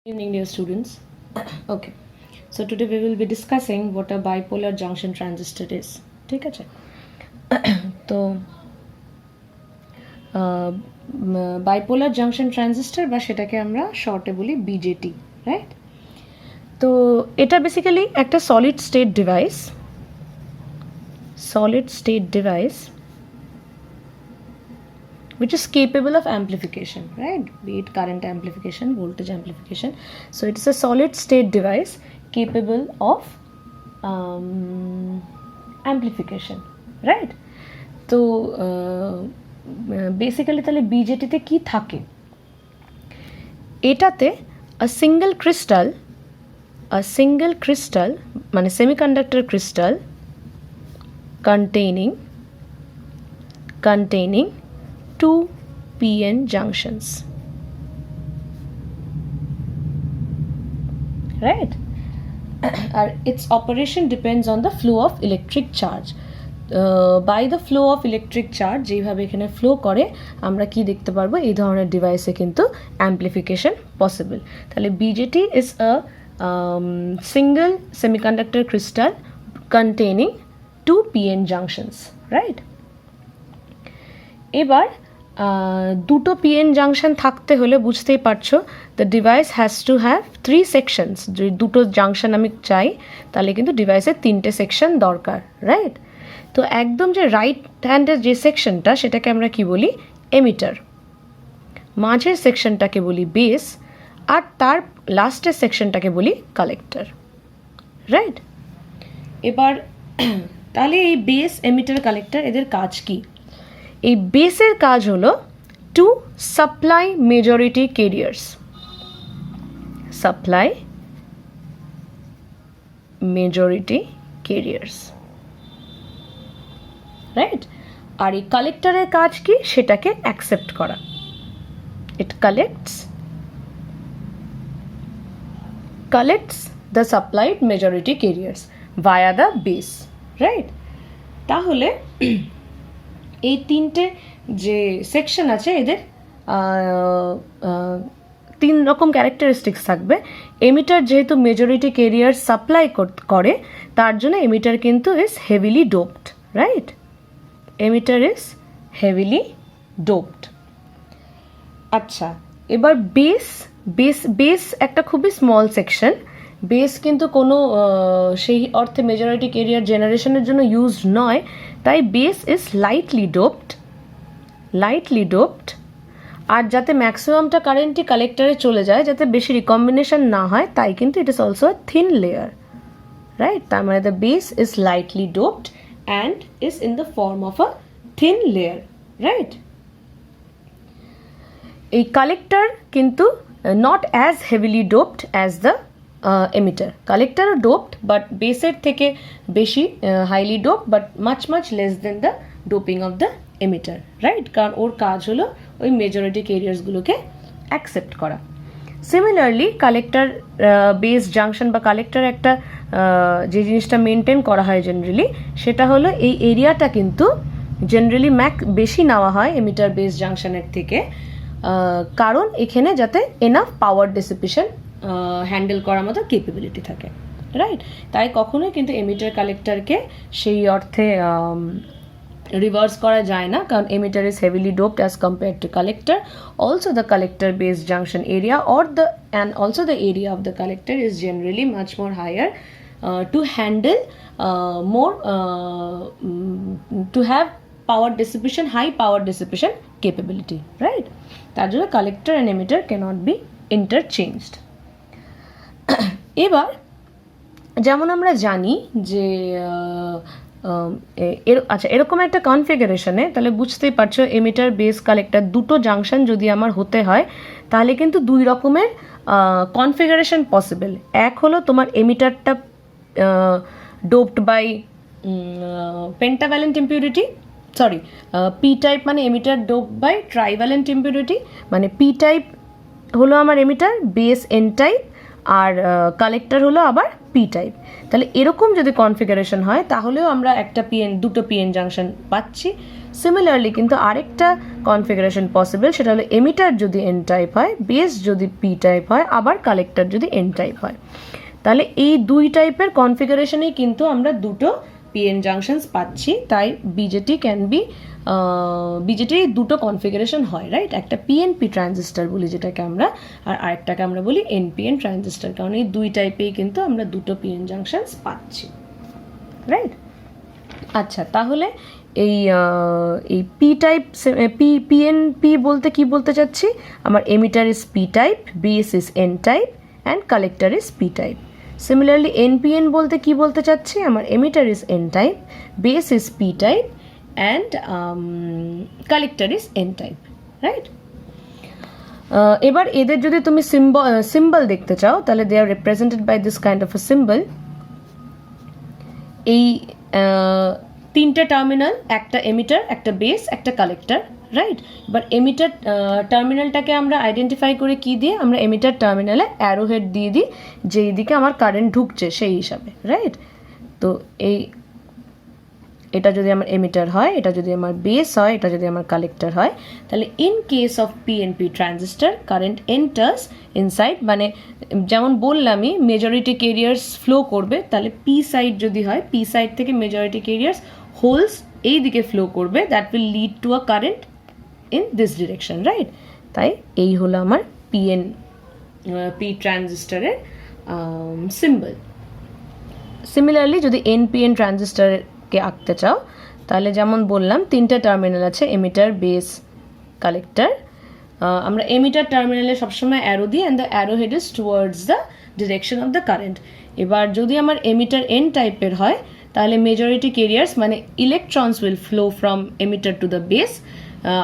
Evening, dear students. Okay, so today we will be discussing what a bipolar junction transistor is. ঠিক আছে তো bipolar junction transistor বা সেটাকে আমরা শর্টে বলি বিজেটি, রাইট? তো এটা বেসিক্যালি একটা solid state device which is capable of amplification, right? Be it current amplification, voltage amplification. So it is a solid state device capable of amplification, right? তো basically তাহলে বিজেটিতে কি থাকে? এটাতে a single crystal মানে semiconductor crystal containing two p-n junctions, right? Its operation depends on the flow of electric charge. By the flow of electric charge যেভাবে এখানে flow করে আমরা কি দেখতে পারবো, এই ধরনের ডিভাইসে কিন্তু অ্যাম্প্লিফিকেশন পসিবল। তাহলে BJT is a single semiconductor crystal containing two PN junctions, right? এবার দুটো পিএন জাংশন থাকতে হলে বুঝতেই পারছো the device has to have 3 sections. যদি দুটো জাংশন আমি চাই তাহলে কিন্তু ডিভাইসের 3টে সেকশন দরকার, রাইট? তো একদম যে রাইট হ্যান্ডের যে সেকশনটা সেটাকে আমরা কি বলি, এমিটার। মাঝের সেকশনটাকে বলি বেস, আর তার লাস্টের সেকশনটাকে বলি কালেক্টর, রাইট? এবার তাহলে এই বেস, এমিটার, কালেক্টর এদের কাজ কি? এই বেসের কাজ হলো to supply majority carriers, right? আর এই কালেক্টরের কাজ কি, সেটাকে অ্যাকসেপ্ট করা। ইট collects the supplied majority carriers via the base, right? তাহলে এই তিনটে যে সেকশন আছে এদের 3 রকম ক্যারেক্টারিস্টিক্স থাকবে। এমিটার যেহেতু মেজরিটি ক্যারিয়ার সাপ্লাই করে তার জন্য এমিটার কিন্তু is heavily doped, right? Emitter is heavily doped. আচ্ছা, এবার বেস একটা খুবই স্মল সেকশন। বেস কিন্তু কোনো সেই অর্থে মেজরিটি ক্যারিয়ার জেনারেশনের জন্য ইউজড নয়, তাই বেস ইজ লাইটলি ডোপড। আর যাতে ম্যাক্সিমামটা কারেন্টই কালেক্টরে চলে যায়, যাতে বেশি রিকম্বিনেশন না হয়, তাই কিন্তু it is also a thin layer, right? তার মানে the base is lightly doped and is in the form of a thin layer, right? এই কালেক্টর কিন্তু not as heavily doped as the emitter. কালেক্টরও doped but বেসের থেকে বেশি highly doped, but much less than the doping of the emitter, right? কারণ ওর কাজ হলো ওই মেজরিটি ক্যারিয়ার্সগুলোকে অ্যাকসেপ্ট করা। সিমিলারলি কালেক্টর বেস জাংশন বা কালেক্টর একটা যে জিনিসটা মেনটেন করা হয় জেনারেলি, সেটা হলো এই এরিয়াটা কিন্তু জেনারেলি বেশি নেওয়া হয় এমিটার বেস জাংশনের থেকে, কারণ এখানে যাতে এনাফ পাওয়ার ডিসিপেশন হ্যান্ডেল করার মতো ক্যাপাবিলিটি থাকে, রাইট? তাই কখনোই কিন্তু এমিটার কালেক্টরকে সেই অর্থে রিভার্স করা যায় না, কারণ emitter is heavily doped as compared two collector. Also the collector base junction area and also the area of the collector is generally much more higher to handle to have high power dissipation capability, right? তার জন্য collector and emitter cannot be interchanged. এবার যেমন আমরা জানি যে আচ্ছা, এরকম একটা কনফিগারেশনে তাহলে বুঝতেই পারছো এমিটার বেস কালেক্টর দুটো জাংশন যদি আমার হতে হয় তাহলে কিন্তু 2 রকমের কনফিগারেশন পসিবল। এক হলো তোমার এমিটারটা doped by pentavalent impurity, P type, মানে emitter doped by trivalent impurity, মানে পি টাইপ হলো আমার এমিটার, বেস এন টাইপ, আর কালেক্টর হলো আবার পি টাইপ। তাহলে এরকম যদি কনফিগারেশন হয় তাহলেও আমরা দুটো পিএন জাংশন পাচ্ছি। সিমিলারলি কিন্তু আরেকটা কনফিগারেশন পসিবল, সেটা হলো এমিটার যদি এন টাইপ হয়, বেস যদি পি টাইপ হয়, আবার কালেক্টর যদি এন টাইপ হয়। তাহলে এই দুই টাইপের কনফিগারেশনেই কিন্তু আমরা দুটো পিএন জাংশনস পাচ্ছি। তাই বিজেটি ক্যান বি বিজেটির দুটো কনফিগারেশন হয়, রাইট? একটা পিএনপি ট্রানজিস্টার বলি যেটাকে আমরা, আর আরেকটাকে আমরা বলি এনপিএন ট্রানজিস্টার, কারণ এই দুই টাইপেই কিন্তু আমরা দুটো পিএন জাংশনস পাচ্ছি, রাইট? আচ্ছা, তাহলে এই এই পি টাইপ পিএনপি বলতে কি বলতে চাচ্ছি? আমার emitter is P type, base is N type and collector is P type. Similarly NPN বলতে কি বলতে চাচ্ছি? আমার emitter is N type, base is P type and collector is N type, right? এবার এদের যদি তুমি সিম্বল দেখতে চাও, তাহলে they are represented by this kind of a symbol. এই তিনটে টার্মিনাল, একটা এমিটার, একটা বেস, একটা কালেক্টর, রাইট? এবার এমিটার টার্মিনালটাকে আমরা আইডেন্টিফাই করে কি দিয়ে? আমরা এমিটার টার্মিনালে অ্যারোহেড দিয়ে দিই যেই দিকে আমার কারেন্ট ঢুকছে সেই হিসাবে, রাইট? তো এটা যদি আমার এমিটার হয়, এটা যদি আমার বেস হয়, এটা যদি আমার কালেক্টর হয়, তাহলে in case of PNP transistor current enters inside, মানে যেমন বললামই মেজরিটি ক্যারিয়ার্স ফ্লো করবে, তাহলে পি সাইড যদি হয়, পি সাইড থেকে মেজরিটি ক্যারিয়ার্স হোলস এই দিকে ফ্লো করবে, that will lead to a current in this direction, right? তাই এই হলো আমার পি ট্রানজিস্টারের সিম্বল। সিমিলারলি যদি এনপিএন ট্রানজিস্টারকে আঁকতে চাও, তাহলে যেমন বললাম তিনটে টার্মিনাল আছে, এমিটার, বেস, কালেক্টর। আমরা এমিটার টার্মিনালে সবসময় অ্যারো দিই and the arrow head is towards the direction of the current. এবার যদি আমার এমিটার এন টাইপের হয়, তাহলে মেজরিটি ক্যারিয়ার্স মানে electrons will flow from emitter to the base,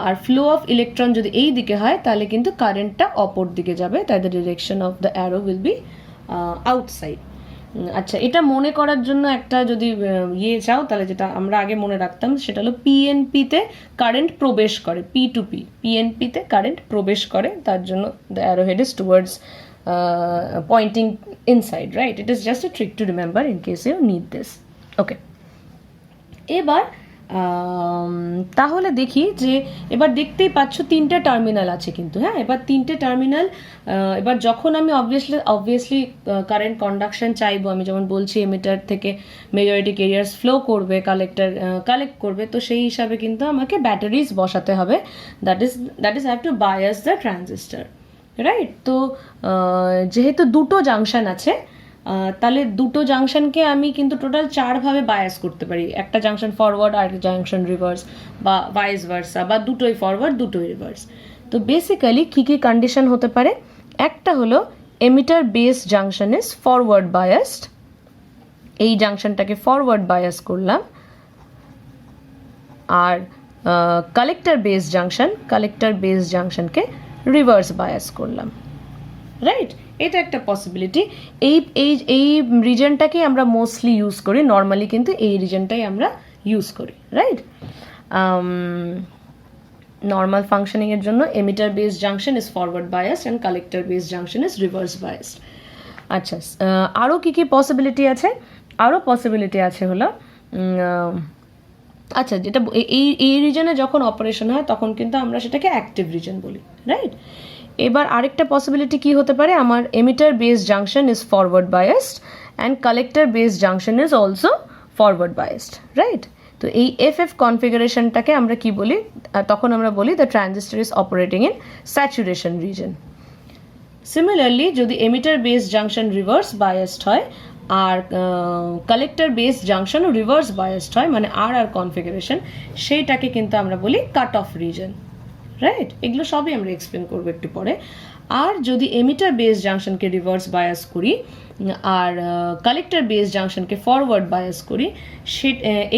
আর ফ্লো অফ ইলেকট্রন যদি এই দিকে হয়, তাহলে কিন্তু কারেন্টটা অপর দিকে যাবে, তাই the direction of the arrow will be outside. আচ্ছা, এটা মনে করার জন্য একটা যদি চাও, তাহলে যেটা আমরা আগে মনে রাখতাম সেটা হলো পিএনপিতে কারেন্ট প্রবেশ করে, পি টু পি, পিএনপিতে কারেন্ট প্রবেশ করে, তার জন্য the arrow head is towards pointing inside, right? It is just a trick to remember in case you need this. Okay, এবার তাহলে দেখি যে এবার দেখতেই পাচ্ছ তিনটে টার্মিনাল আছে কিন্তু, হ্যাঁ? এবার তিনটে টার্মিনাল, এবার যখন আমি অবভিয়াসলি কারেন্ট কন্ডাকশন চাইবো, আমি যেমন বলছি এমিটার থেকে মেজরিটি ক্যারিয়ার্স ফ্লো করবে, কালেক্টর কালেক্ট করবে, তো সেই হিসাবে কিন্তু আমাকে ব্যাটারিজ বসাতে হবে, that is have to bias the transistor, right? তো যেহেতু দুটো জাংশন আছে, তাহলে দুটো জাংশনকে আমি কিন্তু টোটাল চারভাবে বায়াস করতে পারি, একটা জাংশন ফরওয়ার্ড আর একটা জাংশন রিভার্স, বা ভাইস ভার্সা, বা দুটোই ফরওয়ার্ড দুটোই রিভার্স। তো বেসিক্যালি কী কী কন্ডিশন হতে পারে? একটা হলো emitter base junction is forward biased, এই জাংশনটাকে ফরওয়ার্ড বায়াস করলাম, আর কালেক্টর বেস জাংশনকে রিভার্স বায়াস করলাম, রাইট? এটা একটা পসিবিলিটি। এই রিজনটাকে আমরা মোস্টলি ইউজ করি, নর্মালি কিন্তু এই রিজনটাই আমরা ইউজ করি, রাইট? নর্মাল ফাংশনিংয়ের জন্য emitter base junction is forward biased and collector base junction is reverse biased. আচ্ছা, আরও কী কী পসিবিলিটি আছে? আরও পসিবিলিটি আছে হলো, আচ্ছা, যেটা এই রিজনে যখন অপারেশন হয় তখন কিন্তু আমরা সেটাকে অ্যাক্টিভ রিজন বলি, রাইট? এবার আরেকটা পসিবিলিটি কি হতে পারে? আমার emitter base junction is forward biased and collector base junction is also forward biased, right? তো এই এফ কনফিগারেশনটাকে আমরা কি বলি? তখন আমরা বলি the transistor is operating in saturation region. Similarly যদি emitter base junction reverse biased হয় আর কালেক্টর বেস জাংশনও রিভার্স বায়াসড হয়, মানে আর কনফিগারেশন, সেইটাকে কিন্তু আমরা বলি কাট অফ রিজন, রাইট? এগুলো সবই আমরা এক্সপ্লেন করবো একটু পরে। আর যদি এমিটার বেস জাংশনকে রিভার্স বায়াস করি আর কালেক্টর বেস জাংশনকে ফরওয়ার্ড বায়াস করি,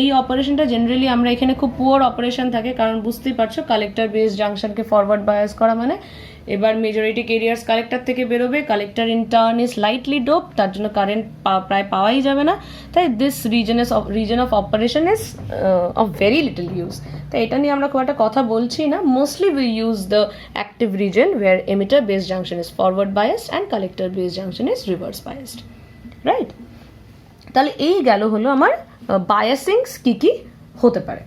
এই অপারেশনটা জেনারেলি আমরা এখানে খুব পুয়ার অপারেশন থাকে, কারণ বুঝতেই পারছো কালেক্টর বেস জাংশনকে ফরওয়ার্ড বায়াস করা মানে এবার মেজরিটি ক্যারিয়ার্স কালেক্টর থেকে বেরোবে, collector in turn is lightly dope, তার জন্য কারেন্ট প্রায় পাওয়াই যাবে না, তাই this region of operation is of very little use. তাই এটা নিয়ে আমরা খুব একটা কথা বলছি না, mostly we use the active region where emitter base junction is forward biased and collector base junction is reverse biased, right? তাহলে এই গেল হলো আমার বায়াসিংস কী কী হতে পারে।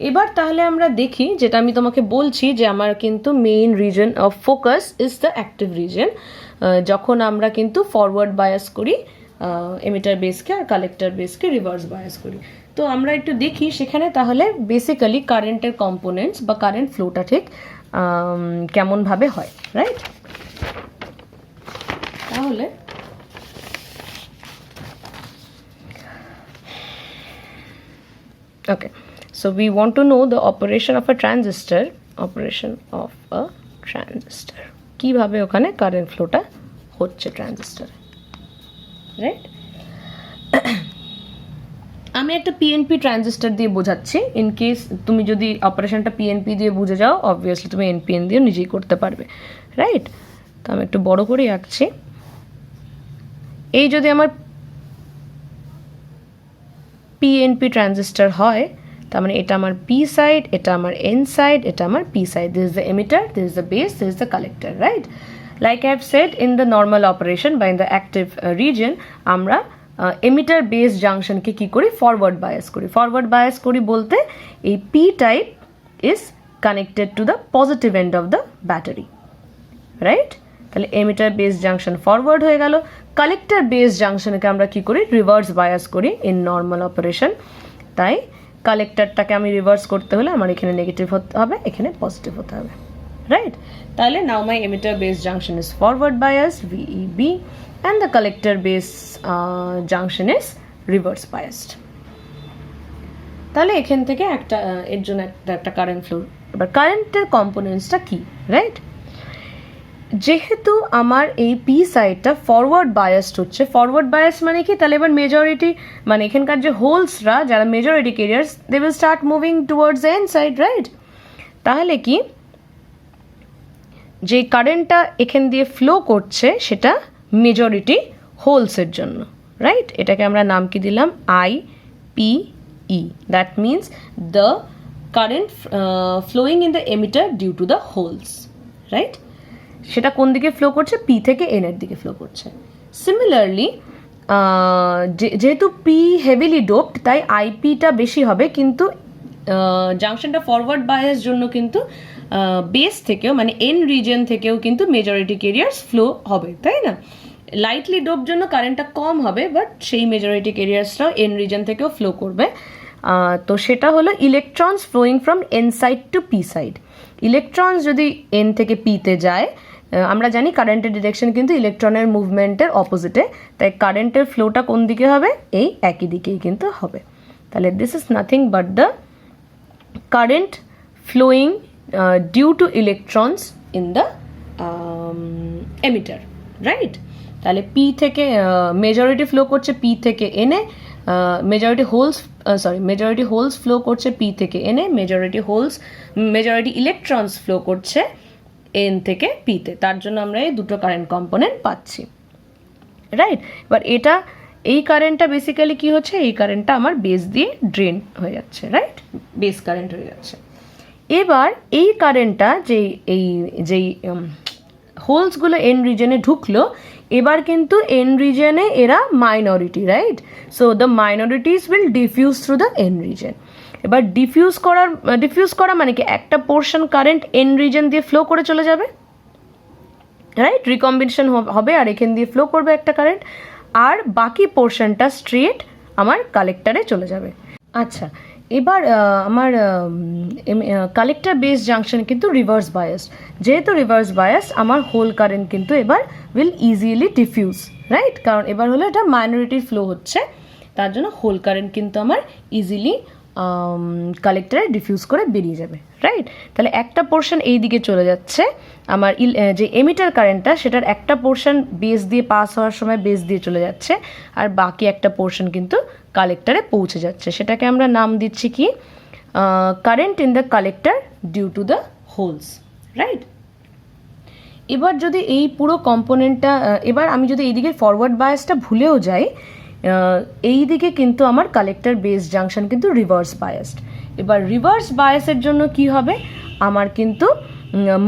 এবার তাহলে আমরা দেখি, যেটা আমি তোমাকে বলছি যে আমার কিন্তু main reason of focus is the active reason, যখন আমরা কিন্তু ফরওয়ার্ড বায়াস করি এমিটার বেসকে আর কালেক্টর বেসকে রিভার্স বায়াস করি। তো আমরা একটু দেখি সেখানে তাহলে বেসিক্যালি কারেন্টের কম্পোনেন্টস বা কারেন্ট ফ্লোটা ঠিক কেমনভাবে হয়, রাইট? তাহলে okay, so we want to know the operation of a transistor, কিভাবে ওখানে কারেন্ট ফ্লোটা হচ্ছে ট্রানজিস্টরে, রাইট? আমি একটা পিএনপি ট্রানজিস্টর দিয়ে বোঝাচ্ছি, ইন কেস তুমি যদি অপারেশনটা পিএনপি দিয়ে বুঝে যাও অবভিয়াসলি তুমি এনপিএন দিয়েও নিজেই করতে পারবে, রাইট? তো আমি একটু বড় করে আঁকছি। এই যদি আমার পিএনপি ট্রানজিস্টর হয়, তার মানে এটা আমার পি সাইড, এটা আমার এন সাইড, এটা আমার P side. This is the emitter, this is the base, this is the collector, right? Like I have said, in the normal operation বা ইন দ্য অ্যাক্টিভ রিজন আমরা emitter base জাংশনকে কি করি? Forward bias করি। Forward bias করি বলতে এই P type is connected to the positive end of the battery, right? তাহলে emitter base junction forward হয়ে গেল। কালেক্টর বেস জাংশনকে আমরা কি করি? রিভার্স বায়াস করি ইন নর্মাল অপারেশন। তাই কালেক্টরটাকে আমি রিভার্স করতে হলে আমার এখানে নেগেটিভ হতে হবে, এখানে পজিটিভ হতে হবে, রাইট? তাহলে now my emitter base junction is forward bias VEB and the collector base junction is reverse biased. তাহলে এখান থেকে একটা এর জন্য একটা কারেন্ট ফ্লো। এবার কারেন্টের কম্পোনেন্টসটা কি, রাইট? যেহেতু আমার এই পি সাইডটা ফরওয়ার্ড বায়াসড হচ্ছে, ফরওয়ার্ড বায়াস মানে কি? তাহলে এবার মেজরিটি মানে এখানকার যে হোলসরা যারা majority carriers, they will start moving towards the N side, right? তাহলে কি যে কারেন্টটা এখান দিয়ে ফ্লো করছে সেটা মেজরিটি হোলসের জন্য, রাইট? এটাকে আমরা নাম কি দিলাম? IPE। That means the current flowing in the emitter due to the holes, right? সেটা কোন দিকে ফ্লো করছে? পি থেকে এন এর দিকে ফ্লো করছে। সিমিলারলি যেহেতু পি হেভিলি ডোপড তাই আইপিটা বেশি হবে, কিন্তু জাংশনটা ফরওয়ার্ড বায়াস জন্য কিন্তু বেস থেকেও মানে এন রিজন থেকেও কিন্তু মেজরিটি ক্যারিয়ার্স ফ্লো হবে, তাই না? লাইটলি ডোপ জন্য কারেন্টটা কম হবে, বাট সেই মেজরিটি ক্যারিয়ার্সটাও এন রিজন থেকেও ফ্লো করবে। তো সেটা হলো electrons flowing from N side to P side. Electrons যদি এন থেকে পিতে যায়, আমরা জানি কারেন্টের ডিরেকশন কিন্তু ইলেকট্রনের মুভমেন্টের অপোজিটে, তাই কারেন্টের ফ্লোটা কোন দিকে হবে? এই একই দিকেই কিন্তু হবে। তাহলে this is nothing but the current flowing due to electrons in the emitter, right? তাহলে পি থেকে মেজরিটি ফ্লো করছে পি থেকে এনে, মেজরিটি হোলস ফ্লো করছে পি থেকে এনে, মেজরিটি ইলেকট্রনস ফ্লো করছে এন থেকে পিতে। তার জন্য আমরা এই দুটো কারেন্ট কম্পোনেন্ট পাচ্ছি, রাইট? এবার এই কারেন্টটা বেসিক্যালি কি হচ্ছে? এই কারেন্টটা আমার বেস দিয়ে ড্রেন হয়ে যাচ্ছে, রাইট? বেস কারেন্ট হয়ে যাচ্ছে। এবার এই কারেন্টটা যেই হোলসগুলো এন রিজনে ঢুকলো, এবার কিন্তু এন রিজনে এরা minority, right? So the minorities will diffuse through the N reason. এবার ডিফিউজ করা মানে কি? একটা পোর্শন কারেন্ট এন রিজন দিয়ে ফ্লো করে চলে যাবে, রাইট? রিকম্বিনেশন হবে আর এখান দিয়ে ফ্লো করবে একটা কারেন্ট, আর বাকি পোর্শনটা স্ট্রেট আমার কালেক্টরে চলে যাবে। আচ্ছা, এবার আমার কালেক্টর বেস জাংশন কিন্তু রিভার্স বায়াস। যেহেতু রিভার্স বায়াস, আমার হোল কারেন্ট কিন্তু এবার উইল ইজিলি ডিফিউজ, রাইট? কারণ এবার হলো এটা মাইনরিটি ফ্লো হচ্ছে, তার জন্য হোল কারেন্ট কিন্তু আমার ইজিলি কালেক্টরে ডিফিউজ করে বেরিয়ে যাবে, রাইট? তাহলে একটা পোর্শন এই দিকে চলে যাচ্ছে, আমার যে এমিটার কারেন্টটা সেটার একটা পোর্শন বেস দিয়ে পাস হওয়ার সময় বেস দিয়ে চলে যাচ্ছে, আর বাকি একটা পোর্শন কিন্তু কালেক্টরে পৌঁছে যাচ্ছে। সেটাকে আমরা নাম দিচ্ছি কি? Current in the collector due to the holes, right? এবার যদি এই পুরো কম্পোনেন্টটা, এবার আমি যদি এইদিকে ফরওয়ার্ড বায়াসটা ভুলেও যাই, এই দিকে কিন্তু আমার কালেক্টর বেস জাংশন কিন্তু রিভার্স বায়াসড। এবার রিভার্স বায়াসের জন্য কি হবে? আমার কিন্তু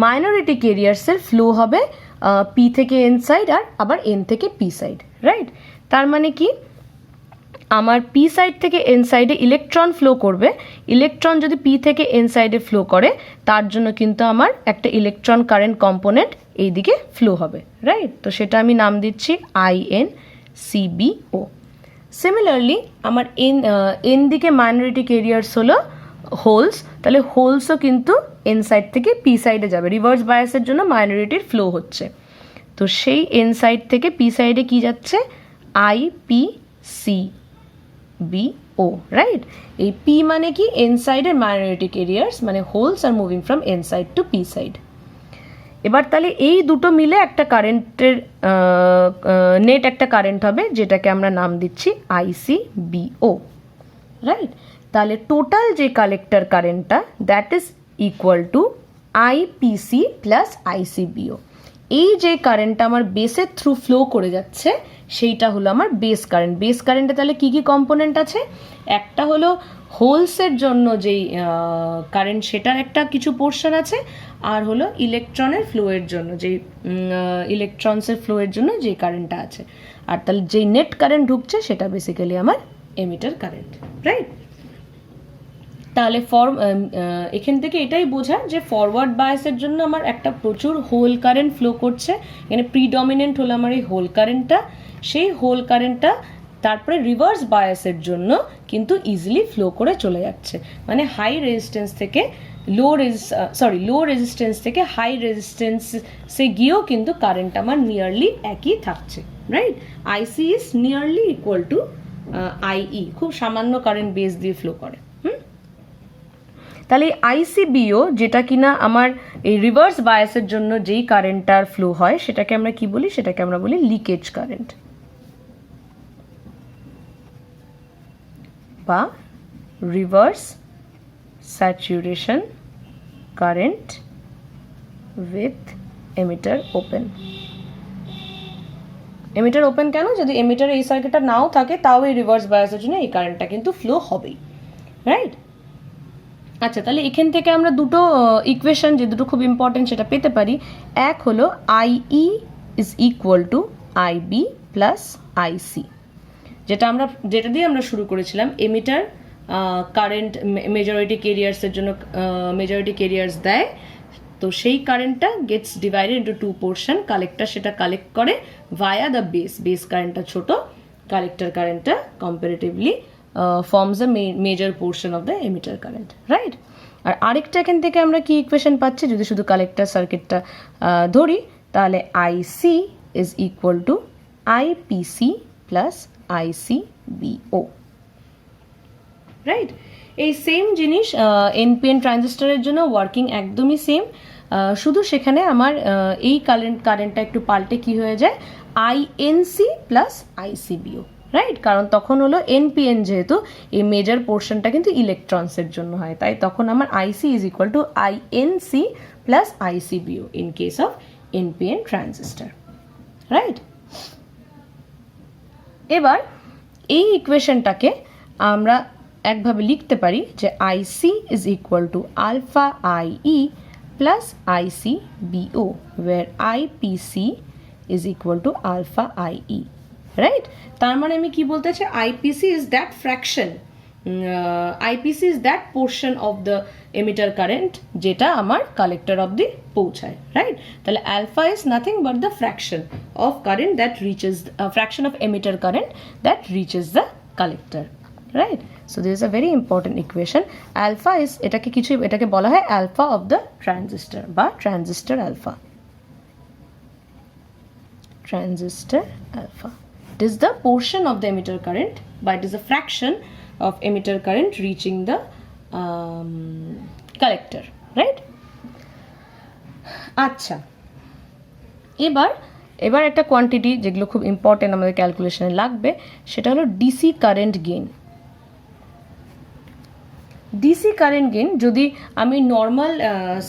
মাইনরিটি ক্যারিয়ার্সের ফ্লো হবে পি থেকে এন সাইড আর আবার এন থেকে পি সাইড, রাইট? তার মানে কি? আমার পি সাইড থেকে এন সাইডে ইলেকট্রন ফ্লো করবে, ইলেকট্রন যদি পি থেকে এন সাইডে ফ্লো করে তার জন্য কিন্তু আমার একটা ইলেকট্রন কারেন্ট কম্পোনেন্ট এই দিকে ফ্লো হবে, রাইট? তো সেটা আমি নাম দিচ্ছি INCBO। সিমিলারলি আমার এন দিকে মাইনরিটি ক্যারিয়ার্স হলো হোলস, তাহলে হোলসও কিন্তু এন সাইড থেকে পি সাইডে যাবে, রিভার্স বায়াসের জন্য মাইনরিটির ফ্লো হচ্ছে। তো সেই এন সাইড থেকে পি সাইডে কি যাচ্ছে? IPCBO, right? এই পি মানে কি? এন সাইডের মাইনরিটি ক্যারিয়ার্স, মানে holes are moving from N side to P side. এবার তাহলে এই দুটো মিলে একটা কারেন্টের নেট একটা কারেন্ট হবে, যেটাকে আমরা নাম দিচ্ছি ICBO, রাইট? তাহলে টোটাল যে কালেক্টর কারেন্টটা that is equal two IPC plus ICBO। এই যে কারেন্টটা আমার বেসের থ্রু ফ্লো করে যাচ্ছে সেইটা হলো আমার বেস কারেন্ট। বেস কারেন্টে তাহলে কি কি কম্পোনেন্ট আছে? একটা হলো হোলসের জন্য যেই কারেন্ট সেটার একটা কিছু পোর্শন আছে, আর হলো ইলেকট্রনের ফ্লোয়ের জন্য যেই ইলেকট্রনসের ফ্লোয়ের জন্য যেই কারেন্টটা আছে। আর তাহলে যেই নেট কারেন্ট ঢুকছে সেটা বেসিক্যালি আমার এমিটার কারেন্ট, রাইট? তাহলে এখান থেকে এটাই বোঝা যে ফরওয়ার্ড বায়াসের জন্য আমার একটা প্রচুর হোল কারেন্ট ফ্লো করছে, এখানে প্রিডমিনেন্ট হলো আমার এই হোল কারেন্টটা। সেই হোল কারেন্টটা তারপরে রিভার্স বায়াসের জন্য কিন্তু ইজিলি ফ্লো করে চলে যাচ্ছে, মানে হাই রেজিস্ট্যান্স থেকে লো রেজিস্ট্যান্স থেকে হাই রেজিস্ট্যান্সে গিয়েও কিন্তু কারেন্ট আমার নিয়ারলি একই থাকছে, right? IC is nearly equal two IE, খুব সামান্য কারেন্ট বেস দিয়ে ফ্লো করে। তাহলে ICBO যেটা কিনা আমার এই রিভার্স বায়াসের জন্য যেই কারেন্টটার ফ্লো হয় সেটাকে আমরা কি বলি? সেটাকে আমরা বলি লিকেজ কারেন্ট বা reverse saturation current with emitter open. Emitter open কেন? যদি এমিটার এই সার্কিটটা নাও থাকে তাও এই রিভার্স বায়াসের জন্য এই কারেন্টটা কিন্তু ফ্লো হবেই, রাইট? আচ্ছা, তাহলে এখান থেকে আমরা দুটো ইকুয়েশন যে দুটো খুব ইম্পর্টেন্ট সেটা পেতে পারি। এক হলো IE is equal two IB plus IC, যেটা দিয়ে আমরা শুরু করেছিলাম। এমিটার কারেন্ট মেজরিটি ক্যারিয়ার্সের জন্য মেজরিটি ক্যারিয়ার্স দেয়, তো সেই কারেন্টটা gets divided into two portion. Collector সেটা কালেক্ট করে ভায়া দ্য বেস কারেন্টটা ছোট, কালেক্টর কারেন্টটা comparatively forms a major portion of the emitter current, right? আর আরেকটা এখান থেকে আমরা কি ইকুয়েশন পাচ্ছি? যদি শুধু কালেক্টর সার্কিটটা ধরি তাহলে IC is equal to IPC plus ICBO, right? এই সেম জিনিস NPN ট্রানজিস্টরের জন্য ওয়ার্কিং একদমই সেম, শুধু সেখানে আমার এই কারেন্টটা একটু পাল্টে কি হয়ে যায়? INC plus ICBO, right? কারণ তখন হলো NPN, যেহেতু এই মেজর পোর্শনটা কিন্তু ইলেকট্রনসের জন্য হয়, তাই তখন আমার IC is equal to INC plus ICBO in case of NPN transistor, right? এবার এই ইকুয়েশনটাকে আমরা একভাবে লিখতে পারি যে IC is equal to alpha IE plus ICBO, where IPC is equal to alpha IE, right? তার মানে আমি কি বলতে চাই? IPC is that fraction, IPC is that portion of the emitter current যেটা আমার কালেক্টর অবধি পৌঁছায়, রাইট? তাহলে alpha is nothing but the fraction of current that reaches fraction of emitter current that reaches the collector, right? So this is a very important equation. Alpha is এটাকে বলা হয় alpha of the transistor বা transistor alpha, transistor alpha. It is the portion of the emitter current, but it is a fraction of emitter current reaching the collector, right? আচ্ছা, এবার একটা quantity যেগুলো খুব important আমাদের ক্যালকুলেশনে লাগবে, সেটা হলো DC current gain. DC current gain যদি আমি নর্মাল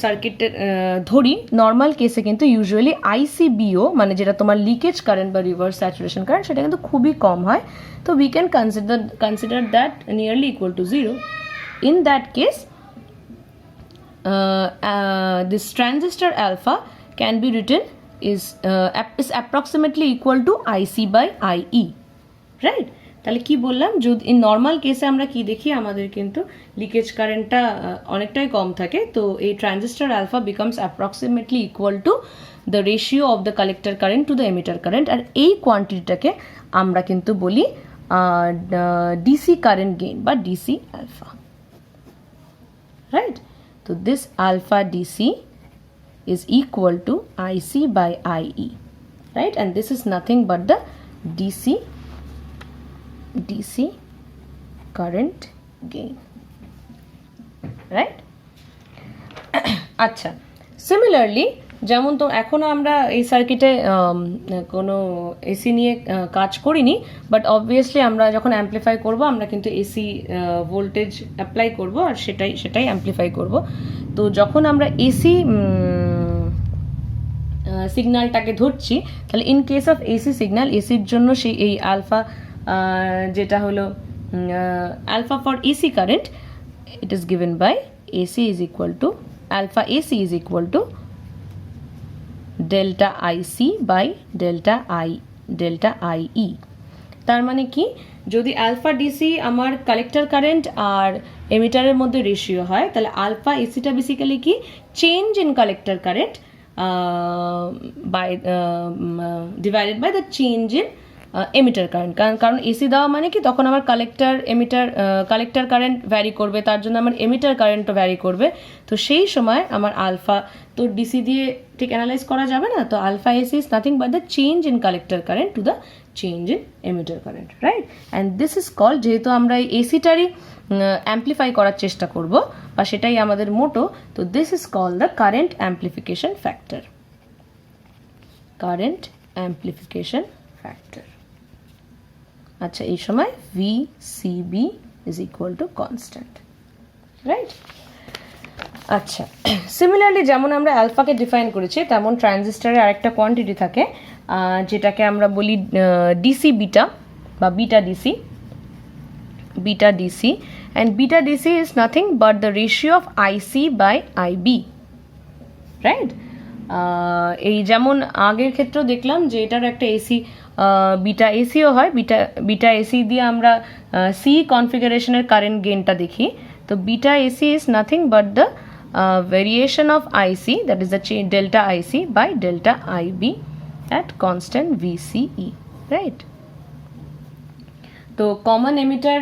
সার্কিটের ধরি, নর্মাল কেসে কিন্তু ইউজুয়ালি ICBO মানে যেটা তোমার লিকেজ কারেন্ট বা রিভার্স স্যাচুরেশন কারেন্ট সেটা কিন্তু খুবই কম হয়, তো we can consider that nearly equal to 0. In that case this transistor alpha can be written is approximately equal to IC by IE, right? তাহলে কি বললাম, যদি ইন নর্মাল কেসে আমরা কি দেখি, আমাদের কিন্তু লিকেজ কারেন্টটা অনেকটাই কম থাকে। তো এই transistor alpha becomes approximately equal to the ratio of the collector current to the emitter current. আর এই কোয়ান্টিটিটাকে আমরা কিন্তু বলি ডিসি কারেন্ট গেইন বা ডিসি আলফা, রাইট? তো this alpha DC is equal to IC by IE, right? And this is nothing but the DC current gain, right? আচ্ছা, similarly যেমন তো এখনও আমরা এই সার্কিটে কোনো এসি নিয়ে কাজ করিনি, বাট অবভিয়াসলি আমরা যখন অ্যাম্প্লিফাই করব আমরা কিন্তু এসি ভোল্টেজ অ্যাপ্লাই করব আর সেটাই অ্যাম্প্লিফাই করব। তো যখন আমরা এসি সিগন্যালটাকে ধরছি, তাহলে in case of AC signal, এসির জন্য সেই এই আলফা যেটা হলো alpha for AC current, it is given by AC is equal to alpha AC is equal to delta IC by delta IE। তার মানে কি, যদি আলফা ডিসি আমার কালেক্টর কারেন্ট আর এমিটারের মধ্যে রেশিও হয়, তাহলে আলফা এসিটা বেসিক্যালি কি, change in collector current by divided by the change in emitter current. কারণ এসি দেওয়া মানে কি, তখন আমার কালেক্টর কারেন্ট ভ্যারি করবে, তার জন্য আমার এমিটার কারেন্টও ভ্যারি করবে। তো সেই সময় আমার আলফা তো ডিসি দিয়ে ঠিক অ্যানালাইজ করা যাবে না। তো alpha AC is nothing but the change in collector current to the change in emitter current, right? And this is called, যেহেতু আমরা এই এসিটারই অ্যাম্প্লিফাই করার চেষ্টা করব বা সেটাই আমাদের মোটো, তো this is called the current amplification factor. Current amplification factor. আচ্ছা, এই সময় VCB is equal to constant, right? আচ্ছা, সিমিলারলি যেমন আমরা আলফাকে ডিফাইন করেছি, তেমন ট্রানজিস্টরের আরেকটা কোয়ান্টিটি থাকে যেটাকে আমরা বলি ডিসি বিটা বা beta DC. and beta DC is nothing but the ratio of IC by IB, right? এই যেমন আগের ক্ষেত্রেও দেখলাম যে এটার একটা এসি বিটা এসিও হয়, বিটা এসি দিয়ে আমরা সি কনফিগারেশনের কারেন্ট গেইনটা দেখি। তো beta AC is nothing but the variation of IC, that is the delta IC by delta IB at constant VCE, right? তো কমন এমিটার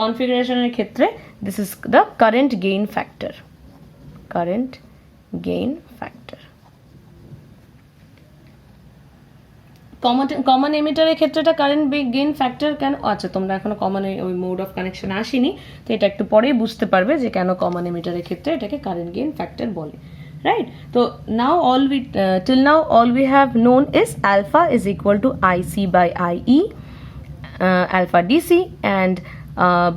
কনফিগারেশনের ক্ষেত্রে this is the current gain factor. Common এমিটারের ক্ষেত্রে এটা current gain factor কেন? আচ্ছা, তোমরা এখনো কমন ওই মোড অফ কানেকশন আসেনি, তো এটা একটু পরেই বুঝতে পারবে যে কেন কমন এমিটারের ক্ষেত্রে এটাকে কারেন্ট গেইন ফ্যাক্টর বলে, রাইট? তো till now all we have known is alpha is equal to IC by IE, alpha DC, and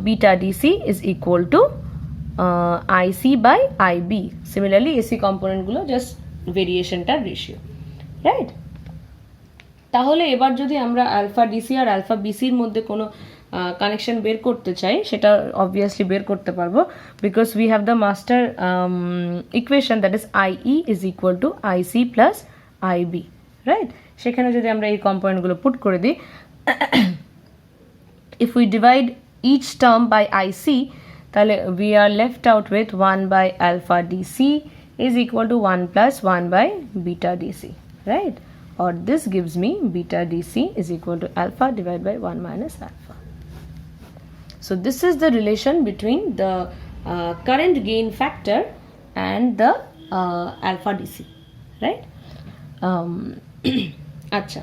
beta DC is equal to IC by IB. Similarly AC component গুলো just ভেরিয়েশনটার ratio, right? তাহলে এবার যদি আমরা alpha DC আর alpha বিসির মধ্যে কোনো connection বের করতে চাই, সেটা অবভিয়াসলি বের করতে পারবো, because we have the master equation, that is IE is equal two IC plus IB, right? সেখানে যদি আমরা এই কম্পোনেন্টগুলো পুট করে দিই, if we divide each term by IC, তাহলে we are left out with 1 by alpha DC is equal to 1 plus 1 by beta DC, right? Or this gives me beta DC is equal to alpha divided by 1 minus alpha. So this is the relation between the current gain factor and the alpha DC, right? আচ্ছা,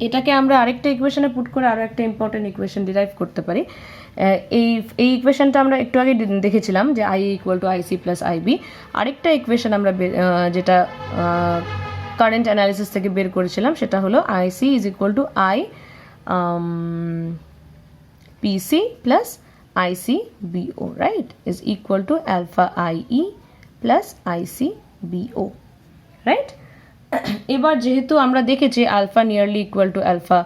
এটাকে আমরা আরেকটা ইকুয়েশনে put করে আরও একটা important equation derive করতে পারি। এই ইকুয়েশনটা আমরা একটু আগে দেখেছিলাম যে IE equal to IC plus IB। আরেকটা ইকুয়েশন আমরা যেটা কারেন্ট অ্যানালিসিস থেকে বের করেছিলাম, সেটা হলো IC is equal to I PC plus IC BO, right? Is equal to alpha IE plus IC BO, right? এবার যেহেতু আমরা দেখেছি alpha nearly equal to alpha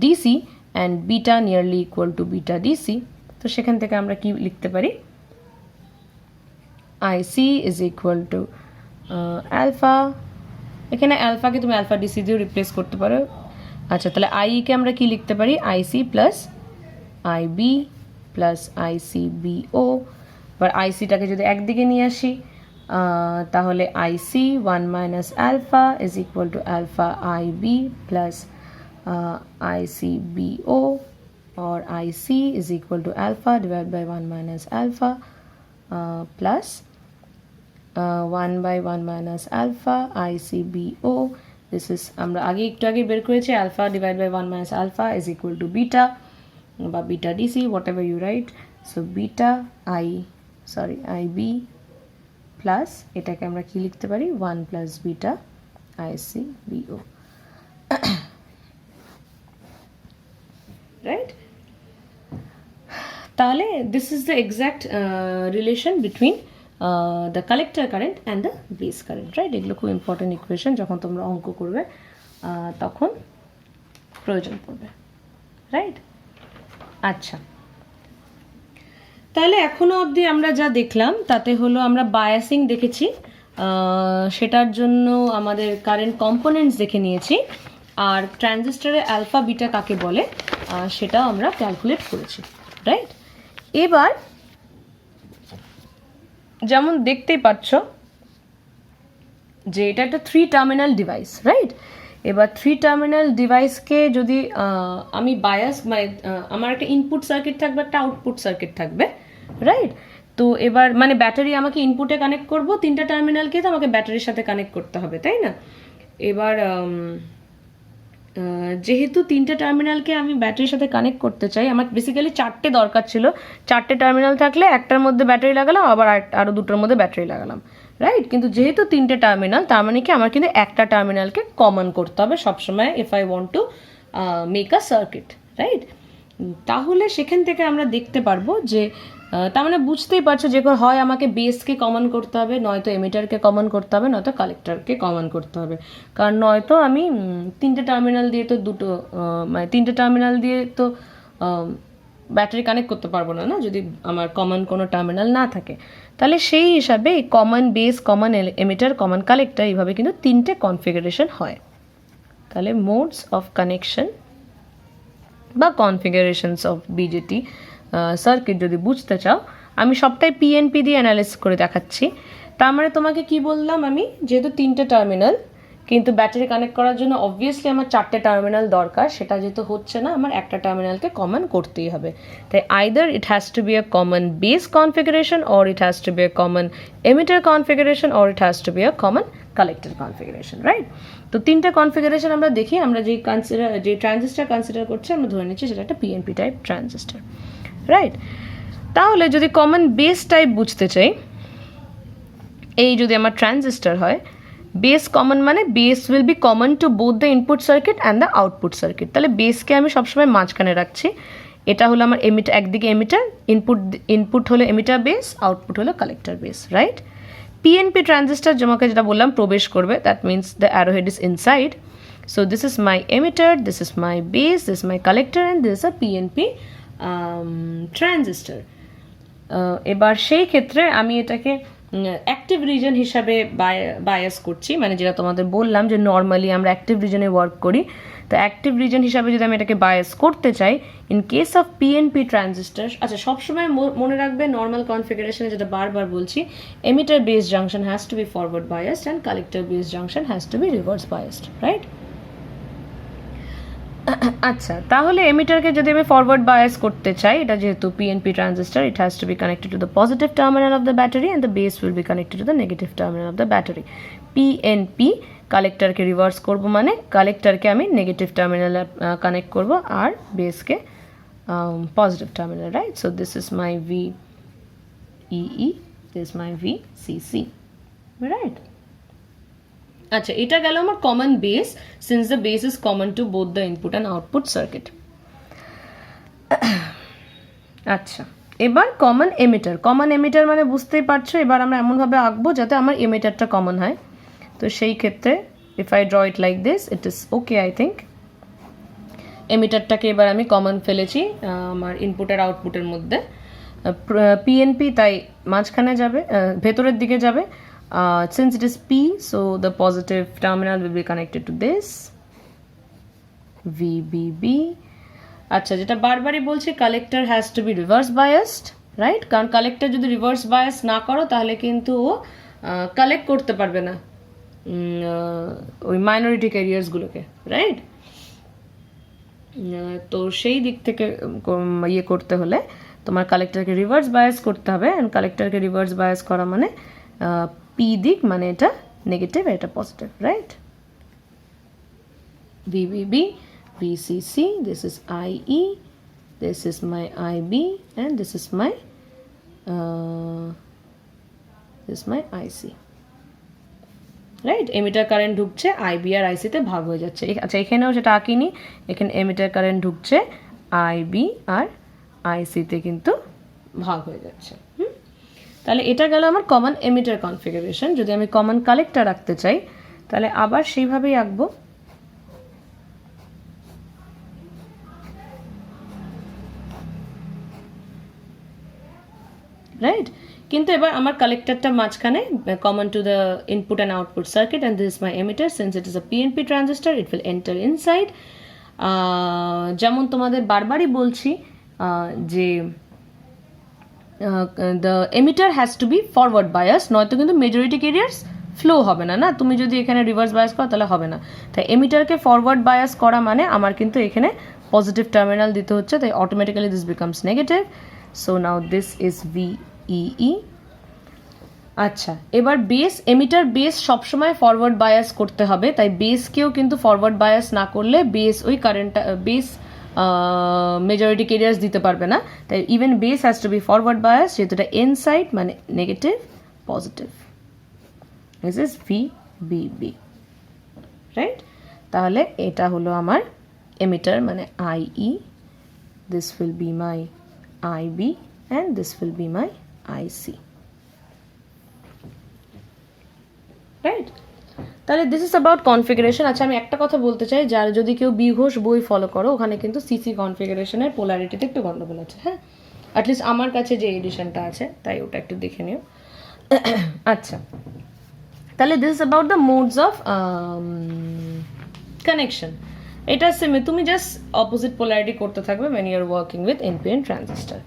DC and beta nearly equal to beta DC, তো সেখান থেকে আমরা কি লিখতে পারি? IC is equal to alpha, এখানে আলফাকে তুমি আলফা ডিসি দিয়েও রিপ্লেস করতে পারো, আচ্ছা, তাহলে আই কে আমরা কি লিখতে পারি? IC plus IB plus ICBO. এবার আইসিটাকে যদি একদিকে নিয়ে আসি, তাহলে IC 1 minus alpha is equal to alpha IB plus ICBO, or IC is equal to alpha divided by 1 minus alpha plus 1 by 1 minus alpha ICBO. This is আমরা আগে একটু আগে বের করেছি, alpha divided by 1 minus alpha is equal to beta বা beta DC, whatever you write. So beta IB plus এটাকে আমরা কি লিখতে পারি? 1 plus beta ICBO. Right? তাহলে this is the exact relation between the collector current and the base current, right? এগুলো খুব important equation, যখন তোমরা অঙ্ক করবে তখন প্রয়োজন পড়বে, রাইট? আচ্ছা, তাহলে এখনো অবধি আমরা যা দেখলাম তাতে হলো আমরা বায়াসিং দেখেছি, সেটার জন্য আমাদের কারেন্ট কম্পোনেন্টস দেখে নিয়েছি, আর ট্রানজিস্টরের অ্যালফা বিটা কাকে বলে সেটাও আমরা ক্যালকুলেট করেছি, রাইট? এবার যেমন দেখতেই পাচ্ছ যে এটা একটা 3 টার্মিনাল ডিভাইস, রাইট? এবার 3 টার্মিনাল ডিভাইসকে যদি আমি বায়াস, মানে আমার একটা ইনপুট সার্কিট থাকবে, একটা আউটপুট সার্কিট থাকবে, রাইট? তো এবার মানে ব্যাটারি আমাকে ইনপুটে কানেক্ট করব, 3টা টার্মিনালকে তো আমাকে ব্যাটারির সাথে কানেক্ট করতে হবে, তাই না? এবার যেহেতু 3টে টার্মিনালকে আমি ব্যাটারির সাথে কানেক্ট করতে চাই, আমার বেসিক্যালি 4টে দরকার ছিল। 4টে টার্মিনাল থাকলে একটার মধ্যে ব্যাটারি লাগালাম, আবার আরও 2টোর মধ্যে ব্যাটারি লাগালাম, রাইট? কিন্তু যেহেতু 3টে টার্মিনাল, তার মানে কি আমার কিন্তু একটা টার্মিনালকে কমন করতে হবে সবসময়, if I want to make a circuit, right? তাহলে সেখান থেকে আমরা দেখতে পারবো যে তার মানে বুঝতেই পারছো যে হয় আমাকে বেসকে কমন করতে হবে, নয়তো এমিটারকে কমন করতে হবে, নয়তো কালেক্টরকে কমন করতে হবে। কারণ নয়তো আমি 3টে টার্মিনাল দিয়ে তো মানে 3টে টার্মিনাল দিয়ে তো ব্যাটারি কানেক্ট করতে পারবো না, যদি আমার কমন কোনো টার্মিনাল না থাকে। তাহলে সেই হিসাবে এই common base, common emitter, common collector, এইভাবে কিন্তু 3টে কনফিগারেশন হয়। তাহলে মোডস অফ কানেকশন বা কনফিগারেশনস অফ বিজেটি সার্কিট যদি বুঝতে চাও, আমি সবটাই পিএনপি দিয়ে অ্যানালাইসিস করে দেখাচ্ছি। তার মানে তোমাকে কি বললাম আমি, যেহেতু 3টে টার্মিনাল, কিন্তু ব্যাটারি কানেক্ট করার জন্য অবভিয়াসলি আমার 4টে টার্মিনাল দরকার, সেটা যেহেতু হচ্ছে না, আমার একটা টার্মিনালকে কমন করতেই হবে। তাই either it has to be a common base configuration, or it has to be a common emitter configuration, or it has to be a common collector configuration, right? তো 3টে কনফিগারেশন আমরা দেখি। আমরা যে ট্রানজিস্টার কনসিডার করছি, আমরা ধরে নিচ্ছি সেটা একটা পিএনপি টাইপ ট্রানজিস্টার, রাইট? তাহলে যদি কমন বেস টাইপ বুঝতে চাই, এই যদি আমার ট্রানজিস্টার হয়, বেস কমন মানে base will B common to both the input circuit and the output circuit. তাহলে বেসকে আমি সবসময় মাঝখানে রাখছি। এটা হলো আমার এমিটার, একদিকে এমিটার, ইনপুট হলো এমিটার বেস, আউটপুট হলো collector base, right? PNP transistor তোমাকে যেটা বললাম প্রবেশ করবে, that means the Arrowhead is inside. So this is my emitter, this is my base, this is my collector, and this is a PNP transistor. এবার সেই ক্ষেত্রে আমি এটাকে অ্যাক্টিভ রিজন হিসাবে বায়াস করছি, মানে যেটা তোমাদের বললাম যে নর্মালি আমরা অ্যাক্টিভ রিজনে ওয়ার্ক করি। তো অ্যাক্টিভ রিজন হিসাবে যদি আমি এটাকে বায়াস করতে চাই in case of PNP transistor, আচ্ছা সবসময় মনে রাখবে নর্মাল কনফিগারেশনে যেটা বারবার বলছি, emitter base junction has to be forward biased and collector base junction has to be reverse biased, right? আচ্ছা, তাহলে এমিটারকে যদি আমি ফরওয়ার্ড বায়াস করতে চাই, এটা যেহেতু PNP transistor, it has to be connected to the positive terminal of the battery and the base will be connected to the negative terminal of the battery. PNP কালেক্টরকে reverse করব, মানে কালেক্টরকে আমি negative টার্মিনালে কানেক্ট করব আর বেসকে positive terminal, right? So this is my VEE, this is my VCC, right? আচ্ছা, এটা গেল আমার common base, since the base is common to both the input and output circuit. আচ্ছা, এবার কমন এমিটার। কমন এমিটার মানে বুঝতেই পারছো, এবার আমরা এমনভাবে আঁকবো যাতে আমার এমিটারটা কমন হয়। তো সেই ক্ষেত্রে if I draw it like this, it is okay I think. এমিটারটাকে এবার আমি কমন ফেলেছি আমার ইনপুট আর আউটপুটের মধ্যে। পিএনপি তাই মাঝখানে যাবে, ভেতরের দিকে যাবে। Since it is P, so the positive terminal will be connected to this, ভিবিবি। আচ্ছা, যেটা বারবারই বলছি, collector has to be reverse biased, right? কারণ কালেক্টর যদি রিভার্স বায়াস না করো তাহলে কিন্তু ও কালেক্ট করতে পারবে না ওই মাইনরিটি ক্যারিয়ার্সগুলোকে, রাইট? তো সেই দিক থেকে ইয়ে করতে হলে তোমার কালেক্টরকে রিভার্স বায়াস করতে হবে। অ্যান্ড কালেক্টরকে রিভার্স বায়াস করা মানে পি দিক, মানে এটা নেগেটিভ, এটা positive, right? ভিবিবি, VCC, this is আইই, this is my IB, and this is my IC, right? Emitter current ঢুকছে, আইবি আর আইসিতে ভাগ হয়ে যাচ্ছে। আচ্ছা, এখানেও সেটা আঁকিনি, এখানে এমিটার কারেন্ট ঢুকছে, আইবি আর আইসিতে কিন্তু ভাগ হয়ে যাচ্ছে। তাহলে এটা গেল আমার কমন এমিটার কনফিগারেশন। যদি আমি কমন কালেক্টর রাখতে চাই তাহলে আবার সেইভাবেই আঁকবো। রাইট? কিন্তু এবার আমার কালেক্টরটা মাঝখানে common to the input and output circuit, and this is my emitter. Since it is a PNP transistor, it will enter inside. যেমন তোমাদের বারবারই বলছি যে the emitter has to be forward bias, নয়তো কিন্তু মেজরিটি ক্যারিয়ার্স ফ্লো হবে না। তুমি যদি এখানে রিভার্স বায়াস করো তাহলে হবে না। তাই এমিটারকে ফরওয়ার্ড বায়াস করা মানে আমার কিন্তু এখানে পজিটিভ টার্মিনাল দিতে হচ্ছে, তাই automatically this becomes negative. So now this is VEE. আচ্ছা, এবার বেস, এমিটার বেস সবসময় ফরওয়ার্ড বায়াস করতে হবে, তাই বেসকেও কিন্তু ফরওয়ার্ড বায়াস না করলে বেস ওই কারেন্টটা বেস মেজরিটি ক্যারিয়ার্স দিতে পারবে না। তাই even base has to be forward bias, যেহেতু এটা এন সাইড মানে negative positive. This is VBB, right? তাহলে এটা হলো আমার এমিটার মানে IE, this will be my IB, and this will be my IC, right? তাহলে দিস ইজ অ্যাবাউট কনফিগারেশন। আচ্ছা, আমি একটা কথা বলতে চাই, যার যদি কেউ বি ঘোষ বই ফলো করো, ওখানে কিন্তু সিসি কনফিগারেশনের পোলারিটিতে একটু গন্ডগোল আছে, হ্যাঁ? অ্যাটলিস্ট আমার কাছে যে এডিশনটা আছে, তাই ওটা একটু দেখে নিও। আচ্ছা, তাহলে this is about the modes of connection. এটা সেম, তুমি জাস্ট অপোজিট পোলারিটি করতে থাকবে when you are working with NPN transistor.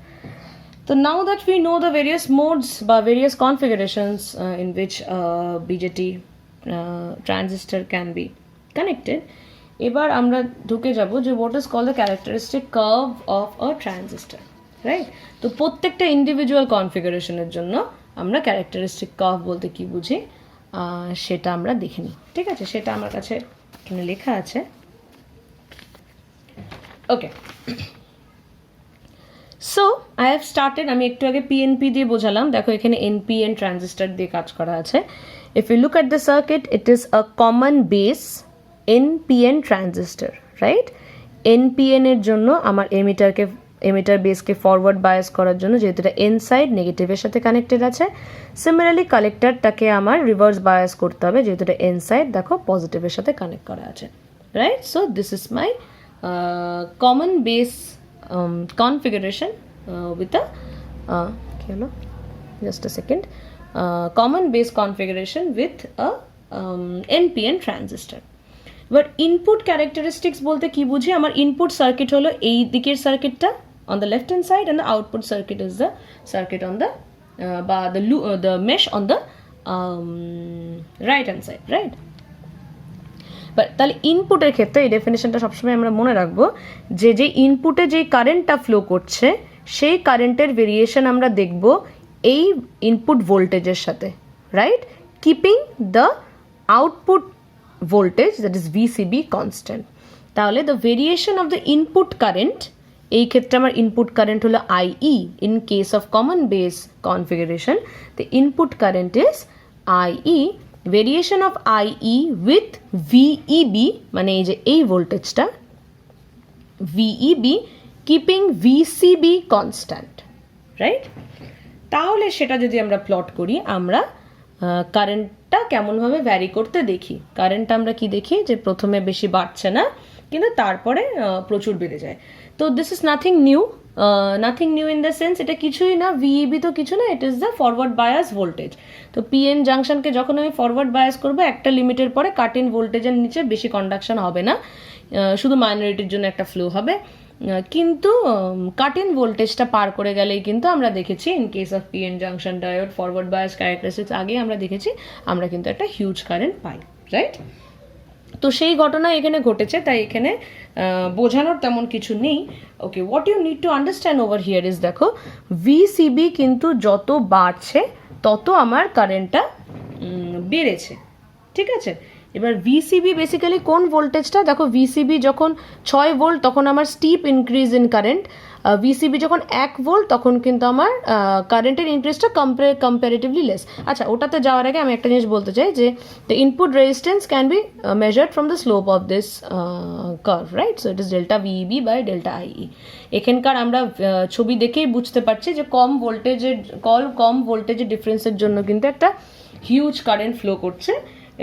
So now that we know the various modes বা various configurations in which BJT transistor can be connected, এবার আমরা ঢুকে যাব যে what is called the characteristic curve of a transistor, right? তো প্রত্যেকটা individual কনফিগারেশনের জন্য আমরা ক্যারেক্টারিস্টিক কার্ভ বলতে কি বুঝি সেটা আমরা দেখে নিই, ঠিক আছে? সেটা আমার কাছে এখানে লেখা আছে। ওকে, সো আই হ্যাভ স্টার্টেড। আমি একটু আগে পিএনপি দিয়ে বোঝালাম, দেখো এখানে এনপিএন ট্রানজিস্টার দিয়ে কাজ করা আছে। If you look at the circuit, it is a common base NPN transistor, right? NPN এর জন্য আমার এমিটার বেসকে ফরওয়ার্ড বায়াস করার জন্য, যেহেতু এটা এন সাইড নেগেটিভের সাথে কানেক্টেড আছে। সিমিলারলি কালেক্টরটাকে আমার রিভার্স বায়াস করতে হবে, যেহেতু এটা এন সাইড দেখো পজিটিভের সাথে কানেক্ট করা আছে, right? So this is my common base configuration with a just a second, common base configuration with a NPN transistor. But input characteristics বলতে কি বুঝি? আমার ইনপুট সার্কিট হলো এই দিকের সার্কিটটা on the left hand side, and the output circuit is the circuit on the বা the mesh on the right hand side, right? But তাহলে ইনপুটের ক্ষেত্রে এই ডেফিনেশনটা সবসময় আমরা মনে রাখবো যে যে ইনপুটে যেই কারেন্টটা ফ্লো করছে সেই কারেন্টের ভেরিয়েশন আমরা দেখব এই ইনপুট ভোল্টেজের সাথে, right? Keeping the output voltage that is VCB constant. তাহলে the variation of the input current, এই ক্ষেত্রে আমার ইনপুট কারেন্ট হলো IE. In case of common base configuration the input current is IE. Variation of IE with VEB, মানে এই যে এই ভোল্টেজটা VEB, keeping VCB constant, right? তাহলে সেটা যদি আমরা প্লট করি, আমরা কারেন্টটা কেমনভাবে ভ্যারি করতে দেখি। কারেন্টটা আমরা কি দেখি যে প্রথমে বেশি বাড়ছে না, কিন্তু তারপরে প্রচুর বেড়ে যায়। তো this is nothing new in the sense, এটা কিছুই না, ভিইবি তো কিছু না, it is the forward bias voltage. তো পিএন জাংশনকে যখন আমি ফরওয়ার্ড বায়াস করবো একটা লিমিটের পরে কাট ইন ভোল্টেজের নিচে বেশি কন্ডাকশন হবে না, শুধু মাইনরিটির জন্য একটা ফ্লো হবে। কিন্তু কাট ইন ভোল্টেজটা পার করে গেলেই কিন্তু আমরা দেখেছি in case of PN junction diode forward bias characteristics আগে আমরা দেখেছি আমরা কিন্তু একটা হিউজ কারেন্ট পাই, রাইট? তো সেই ঘটনা এখানে ঘটেছে, তাই এখানে বোঝানোর তেমন কিছু নেই। Okay, what you need to understand over here is, দেখো ভিসিবি কিন্তু যত বাড়ছে তত আমার কারেন্টটা বেড়েছে, ঠিক আছে? এবার ভিসিবি বেসিক্যালি কোন ভোল্টেজটা, দেখো ভিসিবি যখন 6 ভোল্ট তখন আমার steep increase in current, VCB যখন 1 ভোল্ট তখন কিন্তু আমার কারেন্টের ইনক্রিজটা কম্পারেটিভলি লেস। আচ্ছা, ওটাতে যাওয়ার আগে আমি একটা জিনিস বলতে চাই যে the input resistance can be measured from the slope of this curve, right? So it is delta VEB by delta IE. এখানকার আমরা ছবি দেখেই বুঝতে পারছি যে কম ভোল্টেজের ডিফারেন্সের জন্য কিন্তু একটা হিউজ কারেন্ট ফ্লো করছে।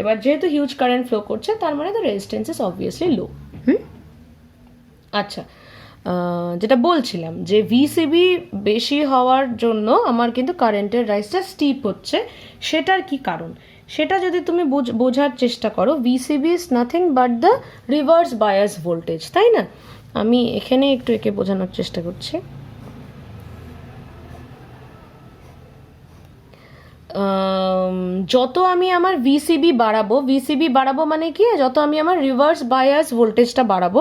এবার যেহেতু হিউজ কারেন্ট ফ্লো করছে তার মানে দ্য রেজিস্ট্যান্স ইজ অবভিয়াসলি লো। আচ্ছা, যেটা বলছিলাম যে ভিসিবি বেশি হওয়ার জন্য আমার কিন্তু কারেন্টের রাইজটা স্টিপ হচ্ছে, সেটার কি কারণ সেটা যদি তুমি বোঝার চেষ্টা করো, VCB is nothing but the reverse bias voltage, তাই না? আমি এখানে একটু একে বোঝানোর চেষ্টা করছি। যত আমি আমার ভিসিবি বাড়াবো মানে কি, যত আমি আমার রিভার্স বায়াস ভোল্টেজটা বাড়াবো,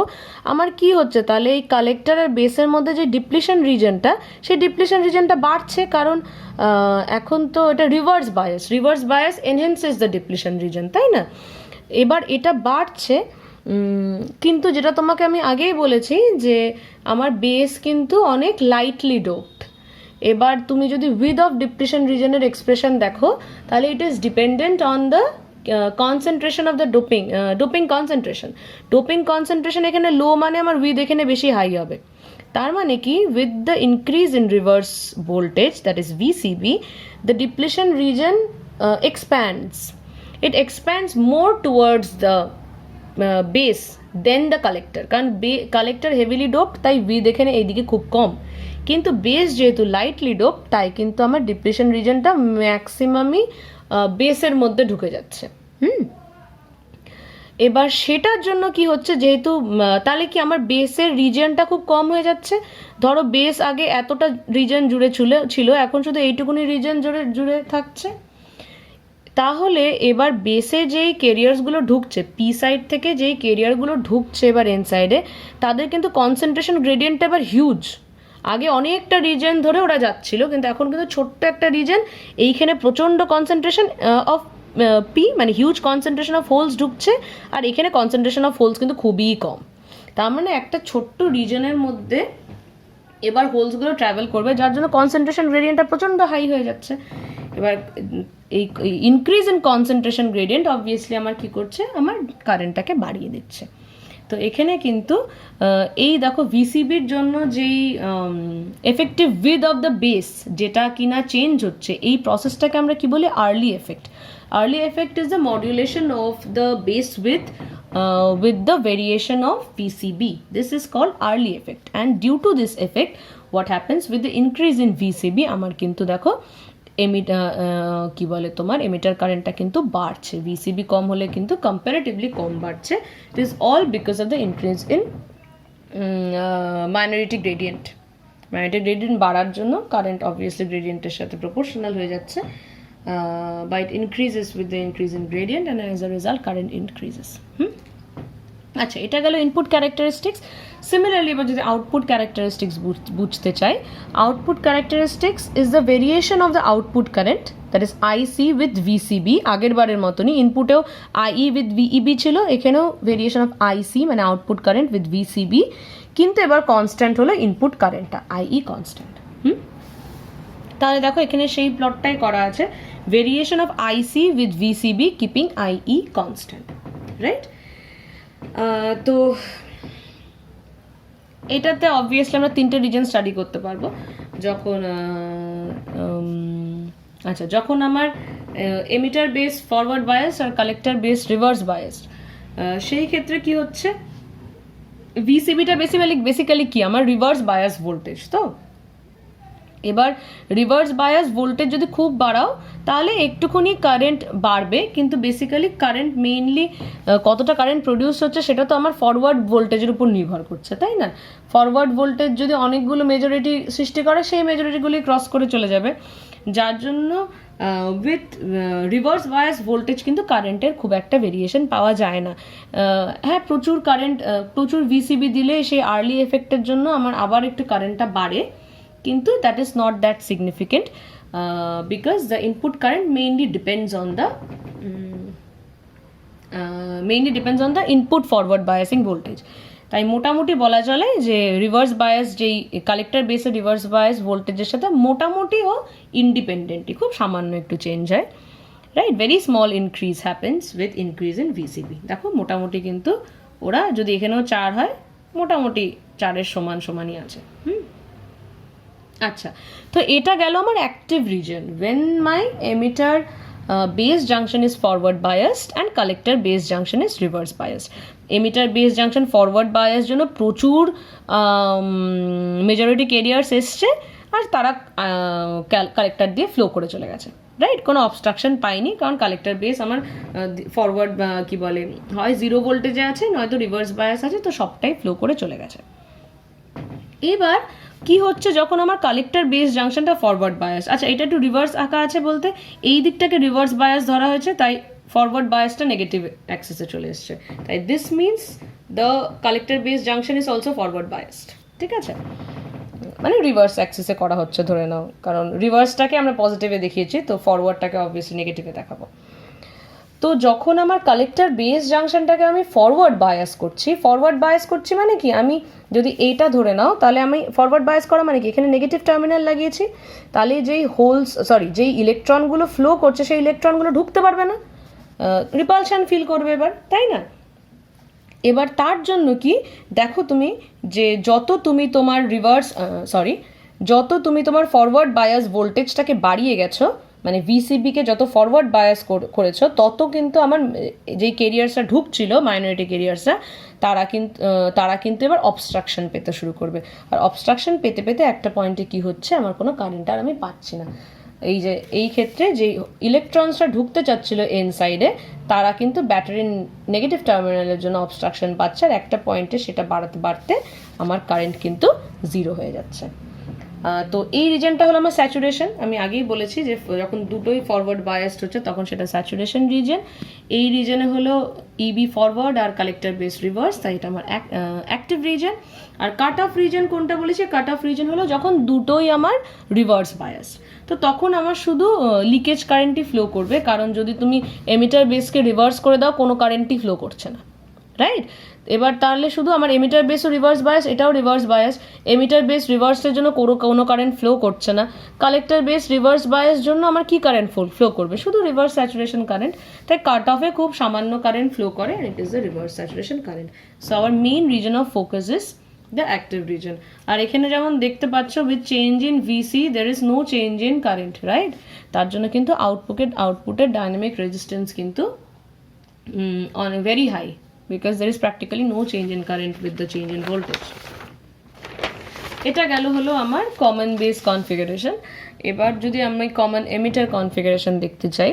আমার কি হচ্ছে তাহলে এই কালেক্টর আর বেসের মধ্যে যে ডিপ্লিশন রিজনটা, সেই ডিপ্লিশন রিজনটা বাড়ছে, কারণ এখন তো এটা reverse bias enhances the depletion region, তাই না? এবার এটা বাড়ছে, কিন্তু যেটা তোমাকে আমি আগেই বলেছি যে আমার বেস কিন্তু অনেক লাইটলি ডোপড। এবার তুমি যদি উইথ অফ ডিপ্লিশন রিজনের এক্সপ্রেশন দেখো তাহলে it is dependent on the concentration of the doping concentration এখানে লো মানে আমার উইথ এখানে বেশি হাই হবে। তার মানে কি, with the increase in reverse voltage that is VCB, the depletion region expands more towards the base then the collector, কারণ কালেক্টর হেভিলি ডোপড তাই উইথ এখানে এইদিকে খুব কম, কিন্তু বেস যেহেতু লাইটলি ডোপ তাই কিন্তু আমার ডিপ্রেশন রিজনটা ম্যাক্সিমামই বেসের মধ্যে ঢুকে যাচ্ছে। এবার সেটার জন্য কি হচ্ছে, যেহেতু তাহলে কি আমার বেসের রিজনটা খুব কম হয়ে যাচ্ছে। ধরো বেস আগে এতটা রিজন জুড়ে ছিল, এখন শুধু এইটুকুনি রিজন জুড়ে থাকছে। তাহলে এবার বেসে যেই কেরিয়ার্সগুলো ঢুকছে, পি সাইড থেকে যেই কেরিয়ারগুলো ঢুকছে এবার এন সাইডে, তাদের কিন্তু কনসেন্ট্রেশন গ্রেডিয়েন্টটা এবার হিউজ। আগে অনেকটা রিজন ধরে ওরা যাচ্ছিল, কিন্তু এখন কিন্তু ছোট্ট একটা রিজন, এইখানে প্রচণ্ড কনসেন্ট্রেশন অফ পি, মানে হিউজ কনসেন্ট্রেশন অফ হোলস ঢুকছে, আর এখানে কনসেন্ট্রেশন অফ হোলস কিন্তু খুবই কম। তার মানে একটা ছোট্ট রিজনের মধ্যে এবার হোলসগুলো ট্রাভেল করবে, যার জন্য কনসেন্ট্রেশন গ্রেডিয়েন্টটা প্রচণ্ড হাই হয়ে যাচ্ছে। এবার এই increase in concentration gradient obviously আমার কি করছে, আমার কারেন্টটাকে বাড়িয়ে দিচ্ছে। তো এখানে কিন্তু এই দেখো ভিসিবির জন্য যেই effective with of the base যেটা কিনা চেঞ্জ হচ্ছে, এই প্রসেসটাকে আমরা কি বলি, early effect. Early effect is the modulation of the base with the variation of VCB. This is called early effect, and due to this effect what happens with the increase in VCB, আমার কিন্তু দেখো কি বলে তোমার emitter কারেন্টটা কিন্তু বাড়ছে, VCB কম হলে কিন্তু কম্পারেটিভলি কম বাড়ছে। It is all because of the increase in minority gradient বাড়ার জন্য কারেন্ট অবভিয়াসলি গ্রেডিয়েন্টের সাথে প্রপোর্শনাল হয়ে যাচ্ছে, but it increases with the increase in gradient, and as a result current increases. আচ্ছা, এটা গেল ইনপুট ক্যারেক্টারিস্টিক্স। সিমিলারলি এবার যদি আউটপুট ক্যারেক্টারিস্টিক্স বুঝতে চাই, output characteristics is the variation of the output current, that is IC with VCB. আগের বারের মতনই ইনপুটেও আইই উইথ ভিইবি ছিল, এখানেও ভেরিয়েশন অফ আইসি মানে আউটপুট কারেন্ট উইথ ভিসিবি, কিন্তু এবার কনস্ট্যান্ট হলো ইনপুট কারেন্টটা, আইই কনস্ট্যান্ট। তাহলে দেখো এখানে সেই প্লটটাই করা আছে, variation of IC with VCB keeping আইই constant, right? তো এটাতে অবভিয়াসলি আমরা তিনটে রিজন স্টাডি করতে পারবো। যখন আমার এমিটার বেস ফরওয়ার্ড বায়াস আর কালেক্টর বেস রিভার্স বায়াস, সেই ক্ষেত্রে কি হচ্ছে, ভিসিবিটা বেসিক্যালি কি আমার রিভার্স বায়াস ভোল্টেজ। তো এবার রিভার্স বায়াস ভোল্টেজ যদি খুব বাড়াও তাহলে একটুখানি কারেন্ট বাড়বে, কিন্তু বেসিক্যালি কারেন্ট মেইনলি কতটা কারেন্ট প্রডিউস হচ্ছে সেটা তো আমার ফরওয়ার্ড ভোল্টেজের উপর নির্ভর করছে, তাই না? ফরওয়ার্ড ভোল্টেজ যদি অনেকগুলো মেজরিটি সৃষ্টি করে সেই মেজরিটিগুলি ক্রস করে চলে যাবে, যার জন্য উইথ রিভার্স বায়াস ভোল্টেজ কিন্তু কারেন্টের খুব একটা ভেরিয়েশন পাওয়া যায় না। হ্যাঁ, প্রচুর কারেন্ট প্রচুর ভিসিবি দিলে সেই আর্লি এফেক্টের জন্য আমার আবার একটু কারেন্টটা বাড়ে, কিন্তু that is not that significant because the input current mainly depends on the input forward biasing voltage. তাই মোটামুটি বলা চলে যে রিভার্স বায়াস যেই কালেক্টর বেসে রিভার্স বায়াস ভোল্টেজের সাথে মোটামুটি ও ইন্ডিপেন্ডেন্টলি খুব সামান্য একটু চেঞ্জ হয়, right? Very small increase happens with increase in VCB. দেখো মোটামুটি কিন্তু ওরা যদি এখানেও 4 হয় মোটামুটি 4-এর সমানই আছে। আচ্ছা, তো এটা গেল আমার active reason when my emitter base junction is forward biased and collector base junction is reverse biased. emitter base junction forward biased জন্য প্রচুর মেজরিটি ক্যারিয়ার্স এসছে আর তারা কালেক্টর দিয়ে ফ্লো করে চলে গেছে, রাইট? কোনো অবস্ট্রাকশন পাইনি, কারণ কালেক্টর বেস আমার ফরওয়ার্ড কি বলে হয় 0 ভোল্টেজে আছে, নয়তো রিভার্স বায়াস আছে, তো সবটাই ফ্লো করে চলে গেছে। এবার কি হচ্ছে যখন আমার কালেক্টর বেস জাংশনটা ফরওয়ার্ড বায়াস, আচ্ছা এটা একটু রিভার্স আঁকা আছে বলতে এই দিকটাকে রিভার্স বায়াস ধরা হয়েছে, তাই ফরওয়ার্ড বায়াসটা নেগেটিভ অ্যাক্সিসে চলে এসছে, তাই this means the collector base junction is also forward biased, ঠিক আছে? মানে রিভার্স অ্যাক্সিসে করা হচ্ছে ধরে নাও, কারণ রিভার্সটাকে আমরা পজিটিভে দেখিয়েছি, তো ফরওয়ার্ডটাকে অবভিয়াসলি নেগেটিভে দেখাবো। তো যখন আমার কালেক্টর বেস জাংশনটাকে আমি ফরওয়ার্ড বায়াস করছি মানে কি, আমি যদি এইটা ধরে নাও তাহলে আমি ফরওয়ার্ড বায়াস করা মানে কি, এখানে নেগেটিভ টার্মিনাল লাগিয়েছি, তাহলে যেই ইলেকট্রনগুলো ফ্লো করছে সেই ইলেকট্রনগুলো ঢুকতে পারবে না, রিপালশন ফিল করবে এবার, তাই না? এবার তার জন্য কি দেখো তুমি যে যত তুমি তোমার ফরওয়ার্ড বায়াস ভোল্টেজটাকে বাড়িয়ে গেছো, মানে ভিসিবিকে যত ফরওয়ার্ড বায়াস করেছো, তত কিন্তু আমার যেই ক্যারিয়ার্সরা ঢুকছিল মাইনরিটি ক্যারিয়ার্সরা তারা কিন্তু এবার অবস্ট্রাকশন পেতে শুরু করবে, আর অবস্ট্রাকশন পেতে পেতে একটা পয়েন্টে কি হচ্ছে, আমার কোনো কারেন্ট আর আমি পাচ্ছি না। এই ক্ষেত্রে যে ইলেকট্রনসরা ঢুকতে চাচ্ছিল এন সাইডে, তারা কিন্তু ব্যাটারির নেগেটিভ টার্মিনালের জন্য অবস্ট্রাকশন পাচ্ছে, আর একটা পয়েন্টে সেটা বাড়তে আমার কারেন্ট কিন্তু 0 হয়ে যাচ্ছে। তো এই রিজনটা হলো আমার স্যাচুরেশন। আমি আগেই বলেছি যে যখন দুটোই ফরওয়ার্ড বায়াসড হচ্ছে তখন সেটা স্যাচুরেশন রিজন। এই রিজনে হলো ইবি ফরওয়ার্ড আর কালেক্টর বেস রিভার্স, তাই এটা আমার অ্যাক্টিভ রিজন। আর কাট অফ রিজন কোনটা বলেছি, কাট অফ রিজন হলো যখন দুটোই আমার রিভার্স বায়াস, তো তখন আমার শুধু লিকেজ কারেন্টই ফ্লো করবে, কারণ যদি তুমি এমিটার বেসকে রিভার্স করে দাও কোনো কারেন্টই ফ্লো করছে না, রাইট? এবার তাহলে শুধু আমার এমিটার বেসও রিভার্স বায়াস, এটাও রিভার্স বায়াস, এমিটার বেস রিভার্সের জন্য কোনো কারেন্ট ফ্লো করছে না, কালেক্টর বেস রিভার্স বায়াস জন্য আমার কি কারেন্ট ফ্লো করবে, শুধু রিভার্স স্যাচুরেশন কারেন্ট, তাই কাট অফে খুব সামান্য কারেন্ট ফ্লো করে, and it is the reverse saturation current. So our main region of focus is the active region. আর এখানে যেমন দেখতে পাচ্ছ with change in VC there is no change in current, right? তার জন্য কিন্তু আউটপুটের ডাইনামিক রেজিস্ট্যান্স কিন্তু on a very high, because there is practically no change in current with the change in voltage. এটা গেল হলো আমার কমন বেস কনফিগারেশন। এবার যদি আমি কমন এমিটার কনফিগারেশন দেখতে চাই,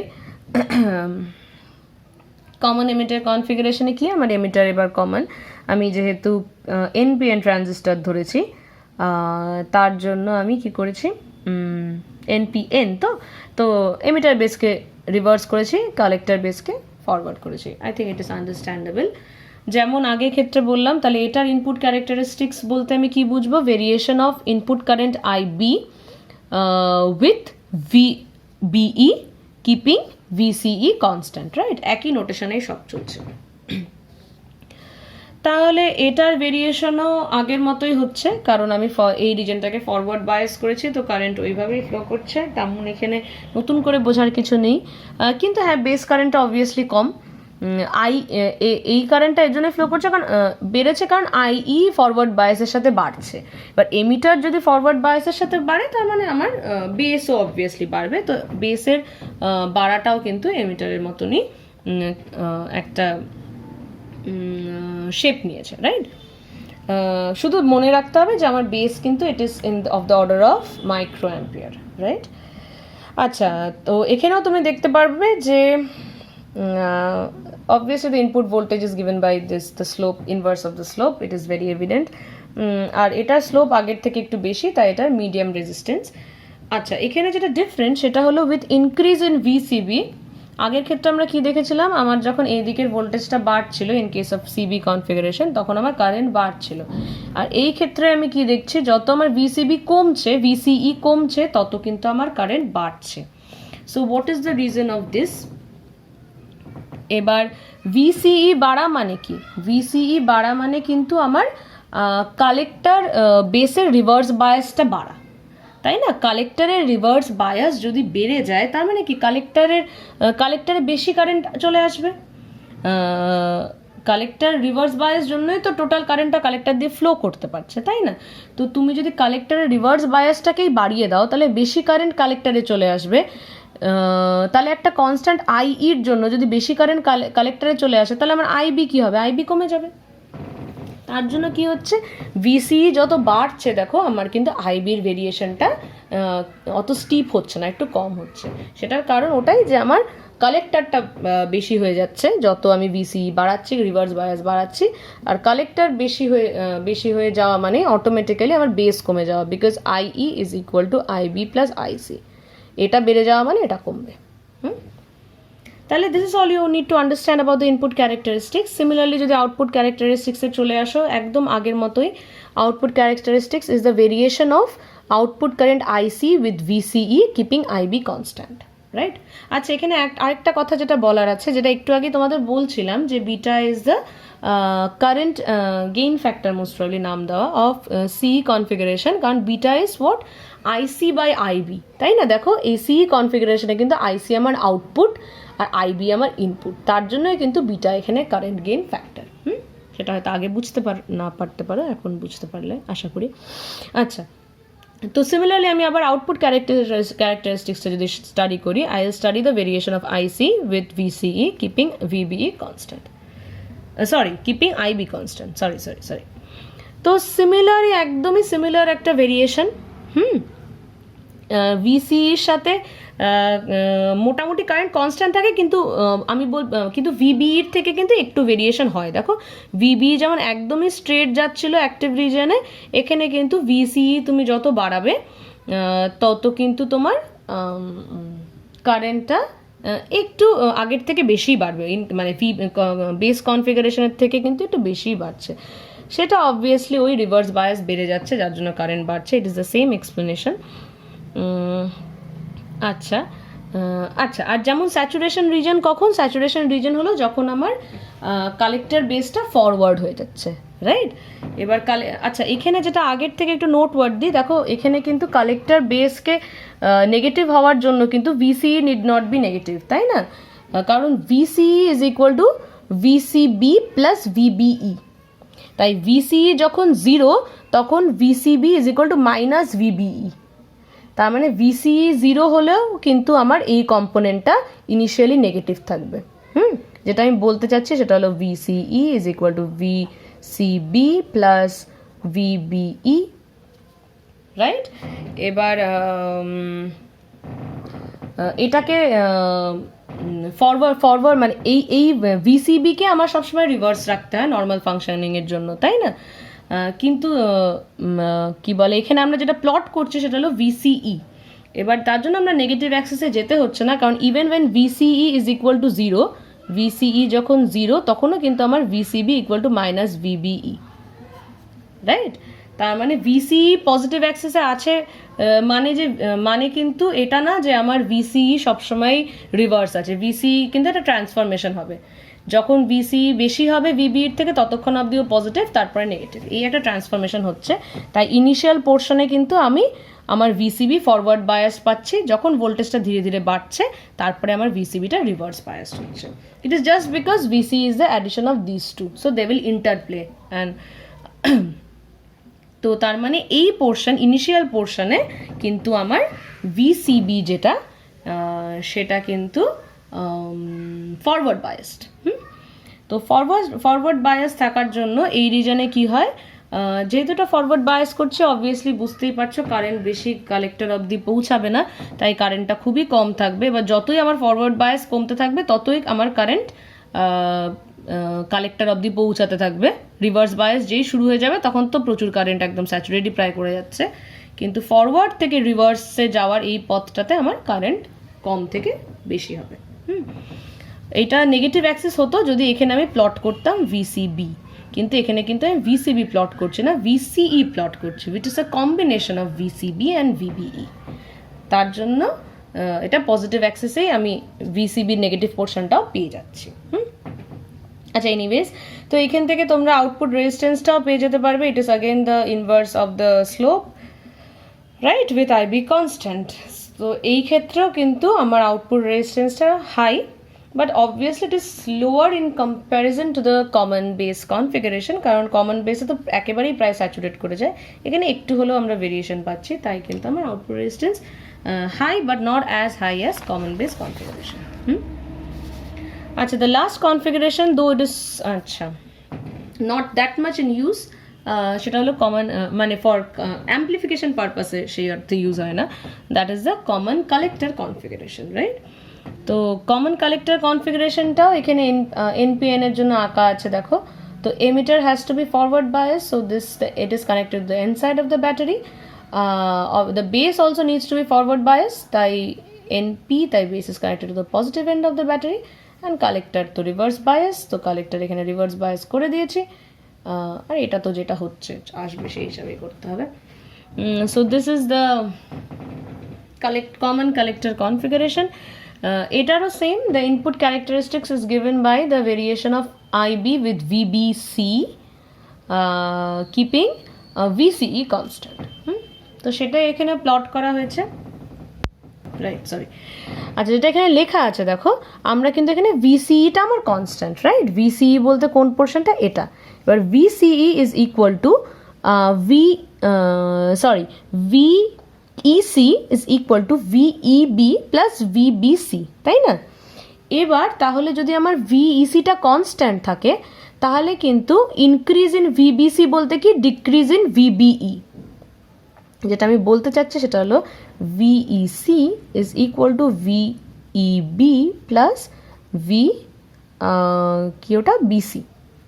কমন এমিটার কনফিগারেশনে কি আমার এমিটার এবার কমন, আমি যেহেতু এনপিএন ট্রানজিস্টর ধরেছি তার জন্য আমি কি করেছি, এনপিএন তো এমিটার বেসকে রিভার্স করেছি, কালেক্টর বেসকে ফরওয়ার্ড করেছি। I think it is understandable. যেমন আগের ক্ষেত্রে বললাম, তাহলে এটার ইনপুট ক্যারেক্টারিস্টিক্স বলতে আমি কি বুঝবো, variation of input current IB with BE keeping VCE constant, right? একই নোটেশনেই সব চলছে। তাহলে এটার ভেরিয়েশনও আগের মতোই হচ্ছে, কারণ আমি এই রিজনটাকে ফরওয়ার্ড বায়াস করেছি, তো কারেন্ট ওইভাবেই ফ্লো করছে, তেমন এখানে নতুন করে বোঝার কিছু নেই। কিন্তু হ্যাঁ, বেস কারেন্টটা অবভিয়াসলি কম, এই কারেন্টটা এর জন্য ফ্লো করছে কারণ বেড়েছে, কারণ আইই ফরওয়ার্ড বায়াসের সাথে বাড়ছে। এবার এমিটার যদি ফরওয়ার্ড বায়াসের সাথে বাড়ে তার মানে আমার বেসও অবভিয়াসলি বাড়বে, তো বেসের বাড়াটাও কিন্তু এমিটারের মতনই একটা শেপ নিয়েছে, রাইট? শুধু মনে রাখতে হবে যে আমার বেস কিন্তু it is in of the order of micro ampere, right? আচ্ছা, তো এখানেও তুমি দেখতে পারবে যে obviously the input voltage is given by this the slope inverse of the slope, it is very evident. আর এটার স্লোপ আগের থেকে একটু বেশি, তাই এটার মিডিয়াম রেজিস্ট্যান্স। আচ্ছা, এখানে যেটা ডিফারেন্ট সেটা হলো উইথ ইনক্রিজ ইন ভিসিবি। আগের ক্ষেত্রে আমরা কি দেখেছিলাম, আমার যখন এই দিকের ভোল্টেজটা বাড়ছিল in case of CB configuration, তখন আমার কারেন্ট বাড়ছিল। আর এই ক্ষেত্রে আমি কি দেখছি, যত আমার ভিসিবি কমছে, ভিসিই কমছে, তত কিন্তু আমার কারেন্ট বাড়ছে। So what is the reason of this? এবার ভিসিই বাড়া মানে কি? ভিসিই বাড়া মানে কিন্তু আমার কালেক্টর বেসের রিভার্স বায়াসটা বাড়া, তাই না? কালেক্টরের রিভার্স বায়াস যদি বেড়ে যায়, তার মানে কি কালেক্টরে বেশি কারেন্ট চলে আসবে। কালেক্টর রিভার্স বায়াস জন্যই তো টোটাল কারেন্টটা কালেক্টর দিয়ে ফ্লো করতে পারছে, তাই না? তো তুমি যদি কালেক্টরের রিভার্স বায়াসটাকেই বাড়িয়ে দাও, তাহলে বেশি কারেন্ট কালেক্টরে চলে আসবে। তাহলে একটা কনস্ট্যান্ট আইইর জন্য যদি বেশি কারেন্ট কালেক্টরে চলে আসে, তাহলে আমার আইবি কি হবে? আইবি কমে যাবে। তার জন্য কি হচ্ছে, ভিসিই যত বাড়ছে, দেখো আমার কিন্তু আইবির ভেরিয়েশনটা অত স্টিপ হচ্ছে না, একটু কম হচ্ছে। সেটার কারণ ওটাই যে আমার কালেক্টরটা বেশি হয়ে যাচ্ছে যত আমি ভিসিই বাড়াচ্ছি, রিভার্স বায়াস বাড়াচ্ছি। আর কালেক্টর বেশি হয়ে যাওয়া মানে অটোমেটিক্যালি আমার বেস কমে যাওয়া, because IE is equal to IB plus IC. এটা বেড়ে যাওয়া মানে এটা কমবে। তাহলে this is all you need to understand about the input characteristics. Similarly যদি আউটপুট ক্যারেক্টারিস্টিক্সে চলে আসো, একদম আগের মতোই। Output characteristics is the variation of output current IC with VCE keeping IB constant, right? আচ্ছা, এখানে আরেকটা কথা যেটা বলার আছে, যেটা একটু আগে তোমাদের বলছিলাম, যে beta is the current gain factor, most probably নাম দেওয়া, অফ সিই কনফিগারেশন। কারণ beta is what? IC by IB, তাই না? দেখো এই সিই কনফিগারেশনে কিন্তু আইসি আমার আউটপুট আর আইবি আমার ইনপুট, তার জন্যই কিন্তু বিটা এখানে কারেন্ট গেইন ফ্যাক্টর। সেটা হয়তো আগে বুঝতে না পারতে পারো, এখন বুঝতে পারলে আশা করি। আচ্ছা, তো সিমিলারলি আমি আবার আউটপুট ক্যারেক্টারিস্টিক্সটা যদি স্টাডি করি, I will study the variation of IC with VCE keeping VBE constant, keeping IB constant, sorry. তো সিমিলারই, একদমই সিমিলার একটা ভেরিয়েশন। ভিসিইর সাথে মোটামুটি কারেন্ট কনস্ট্যান্ট থাকে, কিন্তু কিন্তু ভিবিইর থেকে কিন্তু একটু ভেরিয়েশন হয়। দেখো ভিবিই যেমন একদমই স্ট্রেট যাচ্ছিল অ্যাক্টিভ রিজনে, এখানে কিন্তু ভিসিই তুমি যত বাড়াবে তত কিন্তু তোমার কারেন্টটা একটু আগের থেকে বেশি বাড়বে, মানে বেস কনফিগারেশনের থেকে কিন্তু একটু বেশি বাড়ছে। সেটা অবভিয়াসলি ওই রিভার্স বায়াস বেড়ে যাচ্ছে, যার জন্য কারেন্ট বাড়ছে। It is the same explanation. আচ্ছা, আর যেমন স্যাচুরেশন রিজন, কখন স্যাচুরেশন রিজন হলো? যখন আমার কালেক্টর বেসটা ফরওয়ার্ড হয়ে যাচ্ছে, রাইট? এবার আচ্ছা, এখানে যেটা আগের থেকে একটু নোট ওয়ার্ড দিই, দেখো এখানে কিন্তু কালেক্টর বেসকে নেগেটিভ হওয়ার জন্য কিন্তু VCE need not be negative, তাই না? কারণ VCE is equal to VCB plus VBE. তাই ভিসিই যখন 0, তখন VCB is equal to minus VBE. তার মানে ভিসিই 0 হলেও কিন্তু আমার এই কম্পোনেন্টটা ইনিশিয়ালি নেগেটিভ থাকবে। যেটা আমি বলতে চাচ্ছি সেটা হলো VCE is equal to VCB plus VBE, right? এবার এটাকে ফরওয়ার্ড মানে এই ভিসিবিকে আমার সবসময় রিভার্স রাখতে হয় নর্মাল ফাংশনিংয়ের জন্য, তাই না? কিন্তু কি বলে, এখানে আমরা যেটা প্লট করছি সেটা হলো ভিসিই। এবার তার জন্য আমরা নেগেটিভ অ্যাক্সিসে যেতে হচ্ছে না, কারণ even when VCE is equal to 0, VCE যখন 0, তখনও কিন্তু আমার VCB equal to minus VBE, right? তার মানে ভিসিই পজিটিভ অ্যাক্সিসে আছে মানে কিন্তু এটা না যে আমার ভিসিই সবসময় রিভার্স আছে। ভিসিই কিন্তু একটা ট্রান্সফরমেশন হবে, যখন ভিসিই বেশি হবে ভিবিইর থেকে ততক্ষণ অবধিও পজিটিভ, তারপরে নেগেটিভ, এই একটা ট্রান্সফরমেশন হচ্ছে। তাই ইনিশিয়াল পোর্শনে কিন্তু আমি আমার ভিসিবি ফরওয়ার্ড বায়াস পাচ্ছি, যখন ভোল্টেজটা ধীরে ধীরে বাড়ছে তারপরে আমার ভিসিবিটা রিভার্স বায়াস হচ্ছে। It is just because VC is the addition of this two, so they will interplay. And তো তার মানে এই পোর্শন, ইনিশিয়াল পোর্শনে কিন্তু আমার ভিসিবি যেটা সেটা কিন্তু ফরওয়ার্ড বায়াসড। তো ফরওয়ার্ড বায়াস থাকার জন্য এই রিজনে কি হয়, যেহেতু এটা ফরওয়ার্ড বায়াস করছে অবভিয়াসলি বুঝতেই পারছো কারেন্ট বেশি কালেক্টর অবধি পৌঁছাবে না, তাই কারেন্টটা খুবই কম থাকবে। এবার যতই আমার ফরওয়ার্ড বায়াস কমতে থাকবে ততই আমার কারেন্ট কালেক্টর অবধি পৌঁছাতে থাকবে। রিভার্স বায়াস যেই শুরু হয়ে যাবে তখন তো প্রচুর কারেন্ট একদম স্যাচুরেটই প্রায় করে যাচ্ছে, কিন্তু ফরওয়ার্ড থেকে রিভার্সে যাওয়ার এই পথটাতে আমার কারেন্ট কম থেকে বেশি হবে। এইটা নেগেটিভ অ্যাক্সিস হতো যদি এখানে আমি প্লট করতাম ভিসিবি, কিন্তু এখানে কিন্তু আমি ভিসিবি প্লট করছি না, ভিসিই প্লট করছি, which is a combination of VCB and VBE. তার জন্য এটা পজিটিভ অ্যাক্সিসেই আমি ভিসিবির নেগেটিভ পোর্শনটাও পেয়ে যাচ্ছি। আচ্ছা, এনিওয়েজ, তো এখান থেকে তোমরা আউটপুট রেজিস্ট্যান্সটাও পেয়ে যেতে পারবে। It is again the inverse of the slope, right, with IB constant. তো এই ক্ষেত্রেও কিন্তু আমার আউটপুট রেজিস্ট্যান্সটা high, but obviously it is lower in comparison to the common base configuration, কারণ কমন বেসে তো একেবারেই প্রায় স্যাচুরেট করে যায়, এখানে একটু হলেও আমরা ভেরিয়েশন পাচ্ছি, তাই কিন্তু আমার output resistance high but not as high as common base configuration. আচ্ছা, the last configuration though it is not that much in use, সেটা হলো কমন, মানে ফর অ্যাম্পলিফিকেশন পারপাসে সেই অর্থে ইউজ হয় না, that is the common collector configuration, right. তো কমন কালেক্টর কনফিগারেশনটাও এখানে এনপিএন এর জন্য আঁকা আছে, দেখো। তো emitter has to be forward bias, so this it is connected to the inside of the battery, the base also needs to be forward bias, তাই এনপি, তাই base is connected to the positive end of the battery, and collector তো reverse bias, তো collector এখানে reverse bias করে দিয়েছি, আর এটা তো যেটা হচ্ছে আসবে সেই হিসাবেই করতে হবে। So this is the common collector configuration. এটারও same, the input characteristics is given by the variation of IB with VBC keeping VCE constant. তো সেটা এখানে প্লট করা হয়েছে, রাইট, সরি। আচ্ছা, যেটা এখানে লেখা আছে দেখো, আমরা কিন্তু এখানে ভিসিইটা আমার কনস্ট্যান্ট, রাইট, ভিসিই বলতে কোন পোর্শনটা, এটা। এবার VCE is equal to VEC is equal to VEB plus VBC, তাই না? এবার তাহলে যদি আমার ভিইসিটা কনস্ট্যান্ট থাকে তাহলে কিন্তু ইনক্রিজ ইন ভিবিসি বলতে কি ডিক্রিজ ইন ভিবিই, যেটা আমি বলতে চাচ্ছি সেটা হলো VEC is equal to VEB plus কি ওটা বিসি,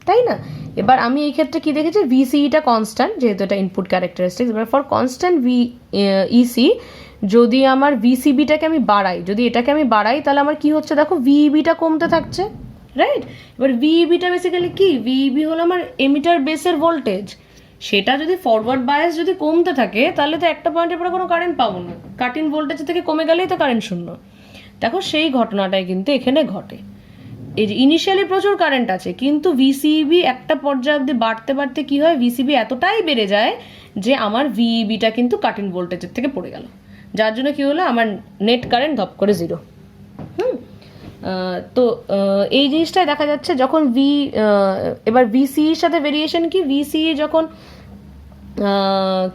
তাই না? এবার আমি এই ক্ষেত্রে কি দেখেছি, ভিসিইটা কনস্ট্যান্ট, যেহেতু এটা ইনপুট ক্যারেক্টারিস্টিক্স। এবার ফর কনস্ট্যান্ট ভিইসি যদি আমার ভিসিবিটাকে আমি বাড়াই, যদি এটাকে আমি বাড়াই, তাহলে আমার কি হচ্ছে দেখো, ভিইবিটা কমতে থাকছে, রাইট। এবার ভিইবিটা বেসিক্যালি কি, ভিইবি হলো আমার এমিটার বেসের ভোল্টেজ, সেটা যদি ফরওয়ার্ড বায়াস যদি কমতে থাকে তাহলে তো একটা পয়েন্টের পরে কোনো কারেন্ট পাবো না, কাট ইন ভোল্টেজ থেকে কমে গেলেই তো কারেন্ট শূন্য। দেখো সেই ঘটনাটাই কিন্তু এখানে ঘটে, এই যে ইনিশিয়ালি প্রচুর কারেন্ট আছে, কিন্তু ভিসিবি একটা পর্যায়ে অবধি বাড়তে বাড়তে কি হয়, ভিসিবি এতটাই বেড়ে যায় যে আমার ভিইবিটা কিন্তু কাট ইন ভোল্টেজের থেকে পড়ে গেল, যার জন্য কি হলো, আমার নেট কারেন্ট ধপ করে জিরো। তো এই জিনিসটাই দেখা যাচ্ছে যখন এবার ভিসিইর সাথে ভেরিয়েশন কি, ভিসিই যখন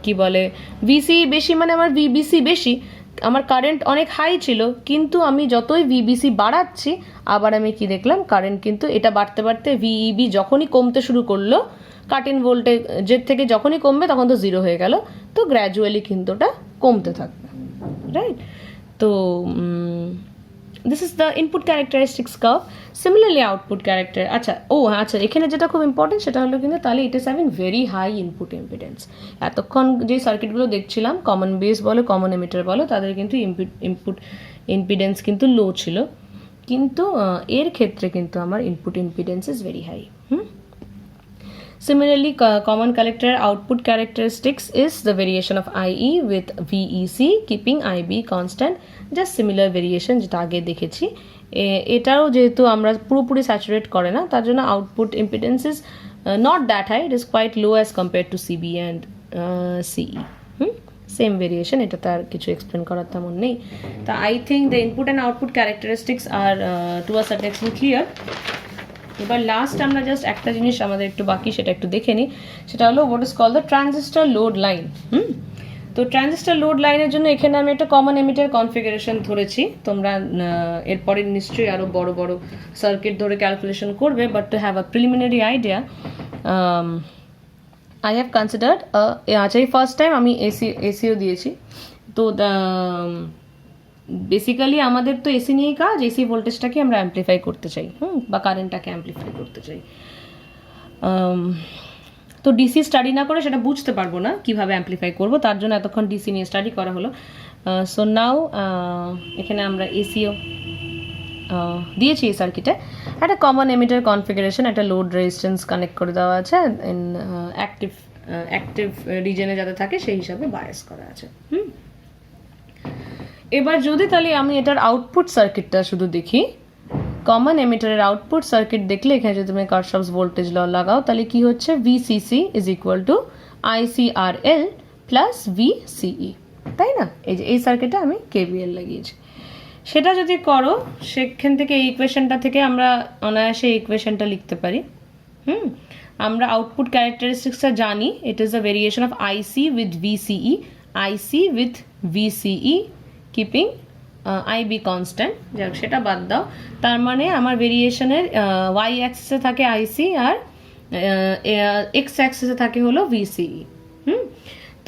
কি বলে ভিসিই বেশি মানে আমার ভিবিসি বেশি, আমার কারেন্ট অনেক হাই ছিল, কিন্তু আমি যতই ভিবিসি বাড়াচ্ছি আবার আমি কি দেখলাম, কারেন্ট কিন্তু এটা বাড়তে বাড়তে ভিইবি যখনই কমতে শুরু করলো, কাট ইন ভোল্টেজের থেকে যখনই কমবে তখন তো জিরো হয়ে গেল, তো গ্র্যাজুয়ালি কিন্তু ওটা কমতে থাকবে, রাইট। তো this is the input characteristics curve. Similarly output character, আচ্ছা এখানে যেটা খুব ইম্পর্টেন্ট সেটা হলো কিন্তু তাহলে it is having very high input impedance. এতক্ষণ যে সার্কিটগুলো দেখছিলাম, কমন বেস বলো কমন এমিটার বলো, তাদের কিন্তু ইনপুট ইম্পিডেন্স কিন্তু লো ছিল, কিন্তু এর ক্ষেত্রে কিন্তু আমার input impedance is very high. Similarly, common collector output characteristics is the variation of IE with VEC keeping IB constant, just similar variation যেটা আগে দেখেছি। এটাও যেহেতু আমরা পুরোপুরি স্যাচুরেট করে না, তার জন্য output impedance is not that high, it is quite low as compared to CB and CE. Same variation, এটা তার কিছু এক্সপ্লেন করার তেমন নেই। তা I think the input and output characteristics are to a certain extent clear. এবার last আমরা just একটা জিনিস আমাদের একটু বাকি, সেটা একটু দেখে নিই, সেটা হলো what is call the transistor load line. তো ট্রানজিস্টর লোড লাইনের জন্য এখানে আমি একটা কমন এমিটার কনফিগারেশন ধরেছি, তোমরা এরপরে নিশ্চয়ই আরও বড় বড় সার্কিট ধরে ক্যালকুলেশন করবে, but to have a preliminary idea I have considered আচ্ছা এই ফার্স্ট টাইম আমি এসিও দিয়েছি। তো বেসিক্যালি আমাদের তো এসি নিয়েই কাজ, এসি ভোল্টেজটাকে আমরা অ্যাম্পলিফাই করতে চাই, বা কারেন্টটাকে অ্যাম্পলিফাই করতে চাই। তো ডিসি স্টাডি না করে সেটা বুঝতে পারবো না কিভাবে অ্যাম্পলিফাই করবো, তার জন্য এতক্ষণ ডিসি নিয়ে স্টাডি করা হলো। সো নাও এখানে আমরা এসিও দিয়েছি এই সার্কিটে। একটা কমন এমিটার কনফিগারেশন, একটা লোড রেজিস্ট্যান্স কানেক্ট করে দেওয়া আছে, ইন অ্যাক্টিভ রিজনে যাতে থাকে সেই হিসাবে বায়াস করা আছে। এবার যদি তাহলে আমি এটার আউটপুট সার্কিটটা শুধু দেখি, কমন এমিটারের আউটপুট সার্কিট দেখলে এখানে যদি তুমি কারশফস ভোল্টেজ ল লাগাও তাহলে কি হচ্ছে, VCC is equal to ICRL plus VCE, তাই না? এই যে এই সার্কিটে আমি কেভিএল লাগিয়েছি। সেটা যদি করো সেখান থেকে এই ইকুয়েশনটা থেকে আমরা অনায়াসে এই ইকুয়েশনটা লিখতে পারি। আমরা আউটপুট ক্যারেক্টারিস্টিক্সটা জানি, it is a variation of IC with VCE, IC with VCE keeping IB constant, যাক সেটা বাদ দাও। তার মানে আমার ভেরিয়েশনের ওয়াই অ্যাক্সিসে থাকে আইসি আর এক্স অ্যাক্সিসে থাকে হলো ভিসিই।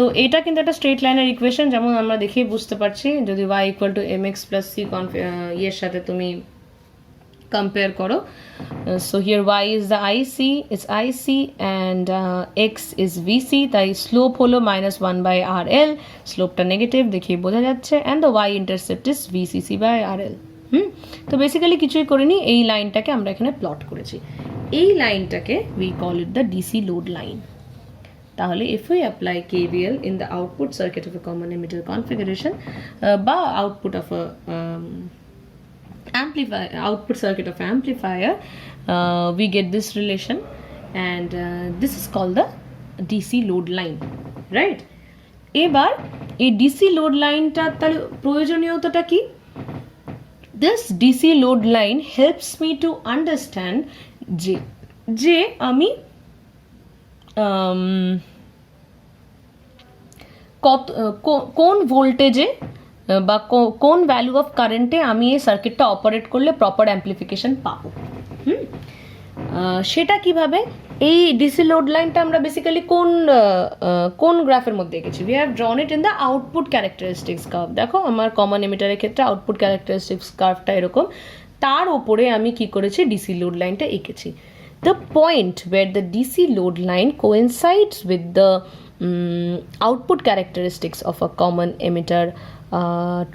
তো এটা কিন্তু একটা স্ট্রেট লাইনের ইকুয়েশন, যেমন আমরা দেখেই বুঝতে পারছি। যদি y equal to M X plus C ইয়ের সাথে তুমি কম্পেয়ার করো, so here y is the IC, it's IC and X is VC, তাই স্লোপ হলো -1/RL, স্লোপটা নেগেটিভ দেখেই বোঝা যাচ্ছে, and the y intercept is VCC/RL। তো বেসিক্যালি কিছুই করিনি, এই লাইনটাকে আমরা এখানে প্লট করেছি। এই লাইনটাকে we call it the DC load line. তাহলে if we apply KVL in the output circuit of a common emitter configuration বা output of a amplifier, output circuit of amplifier, we get this relation, and this is called the DC load line, right? এবার এই DC load লাইনটা তাহলে প্রয়োজনীয়তাটা কি? This DC load line helps me to understand যে আমি কোন ভোল্টেজে বা কোন ভ্যালু অফ কারেন্টে আমি এই সার্কিটটা অপারেট করলে প্রপার অ্যাম্পলিফিকেশন পাবো। সেটা কিভাবে? এই ডিসি লোড লাইনটা আমরা বেসিক্যালি কোন গ্রাফের মধ্যে এঁকেছি? We have ড্রন it in the output characteristics curve. দেখো আমার কমন এমিটারের ক্ষেত্রে আউটপুট ক্যারেক্টারিস্টিক্স কার্ভটা এরকম, তার ওপরে আমি কি করেছি, ডিসি লোড লাইনটা এঁকেছি। The point where the DC load line coincides with the output characteristics of a common emitter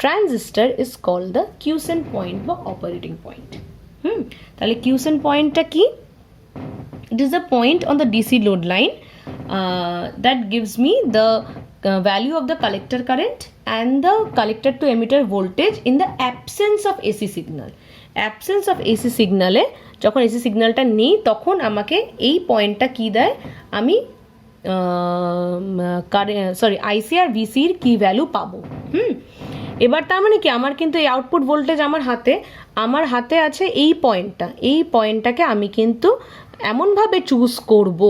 transistor is called the quiescent point বা operating point. তাহলে quiescent pointটা কি? It is a point on the DC load line that gives me the value of the collector current and the collector to emitter voltage in the absence of AC signal. Absence of AC signal-এ যখন AC সিগন্যালটা নেই তখন আমাকে এই পয়েন্টটা কি দেয়, আমি আইসি আর ভিসির কি ভ্যালু পাবো। এবার তার মানে কি, আমার কিন্তু এই আউটপুট ভোল্টেজ আমার হাতে আছে এই পয়েন্টটাকে আমি কিন্তু এমনভাবে চুজ করব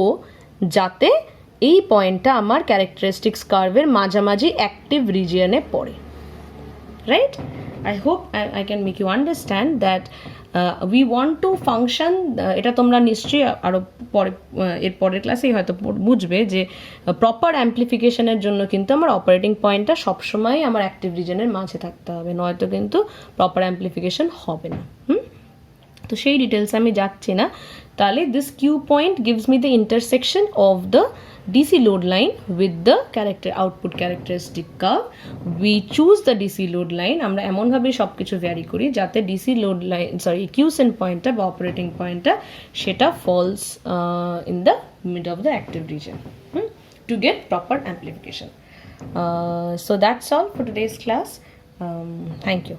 যাতে এই পয়েন্টটা আমার ক্যারেক্টারিস্টিক্স কার্ভের মাঝামাঝি অ্যাক্টিভ রিজিয়নে পড়ে, right? I hope I can make you understand that we want to function, এটা তোমরা নিশ্চয়ই আরও এর পরের ক্লাসেই হয়তো বুঝবে যে প্রপার অ্যাম্পলিফিকেশনের জন্য কিন্তু আমার অপারেটিং পয়েন্টটা সবসময় আমার অ্যাক্টিভ রিজনের মাঝে থাকতে হবে, নয়তো কিন্তু প্রপার অ্যাম্পলিফিকেশন হবে না। তো সেই ডিটেলস আমি যাচ্ছি না। তাহলে this Q point gives me the intersection of the DC load line with the output characteristic curve. We choose the DC load line, আমরা এমনভাবে সব কিছু ভ্যারি করি যাতে DC load line quiescent pointটা বা operating pointটা সেটা falls in the mid of the active region to get proper amplification. So that's all for today's class. Thank you.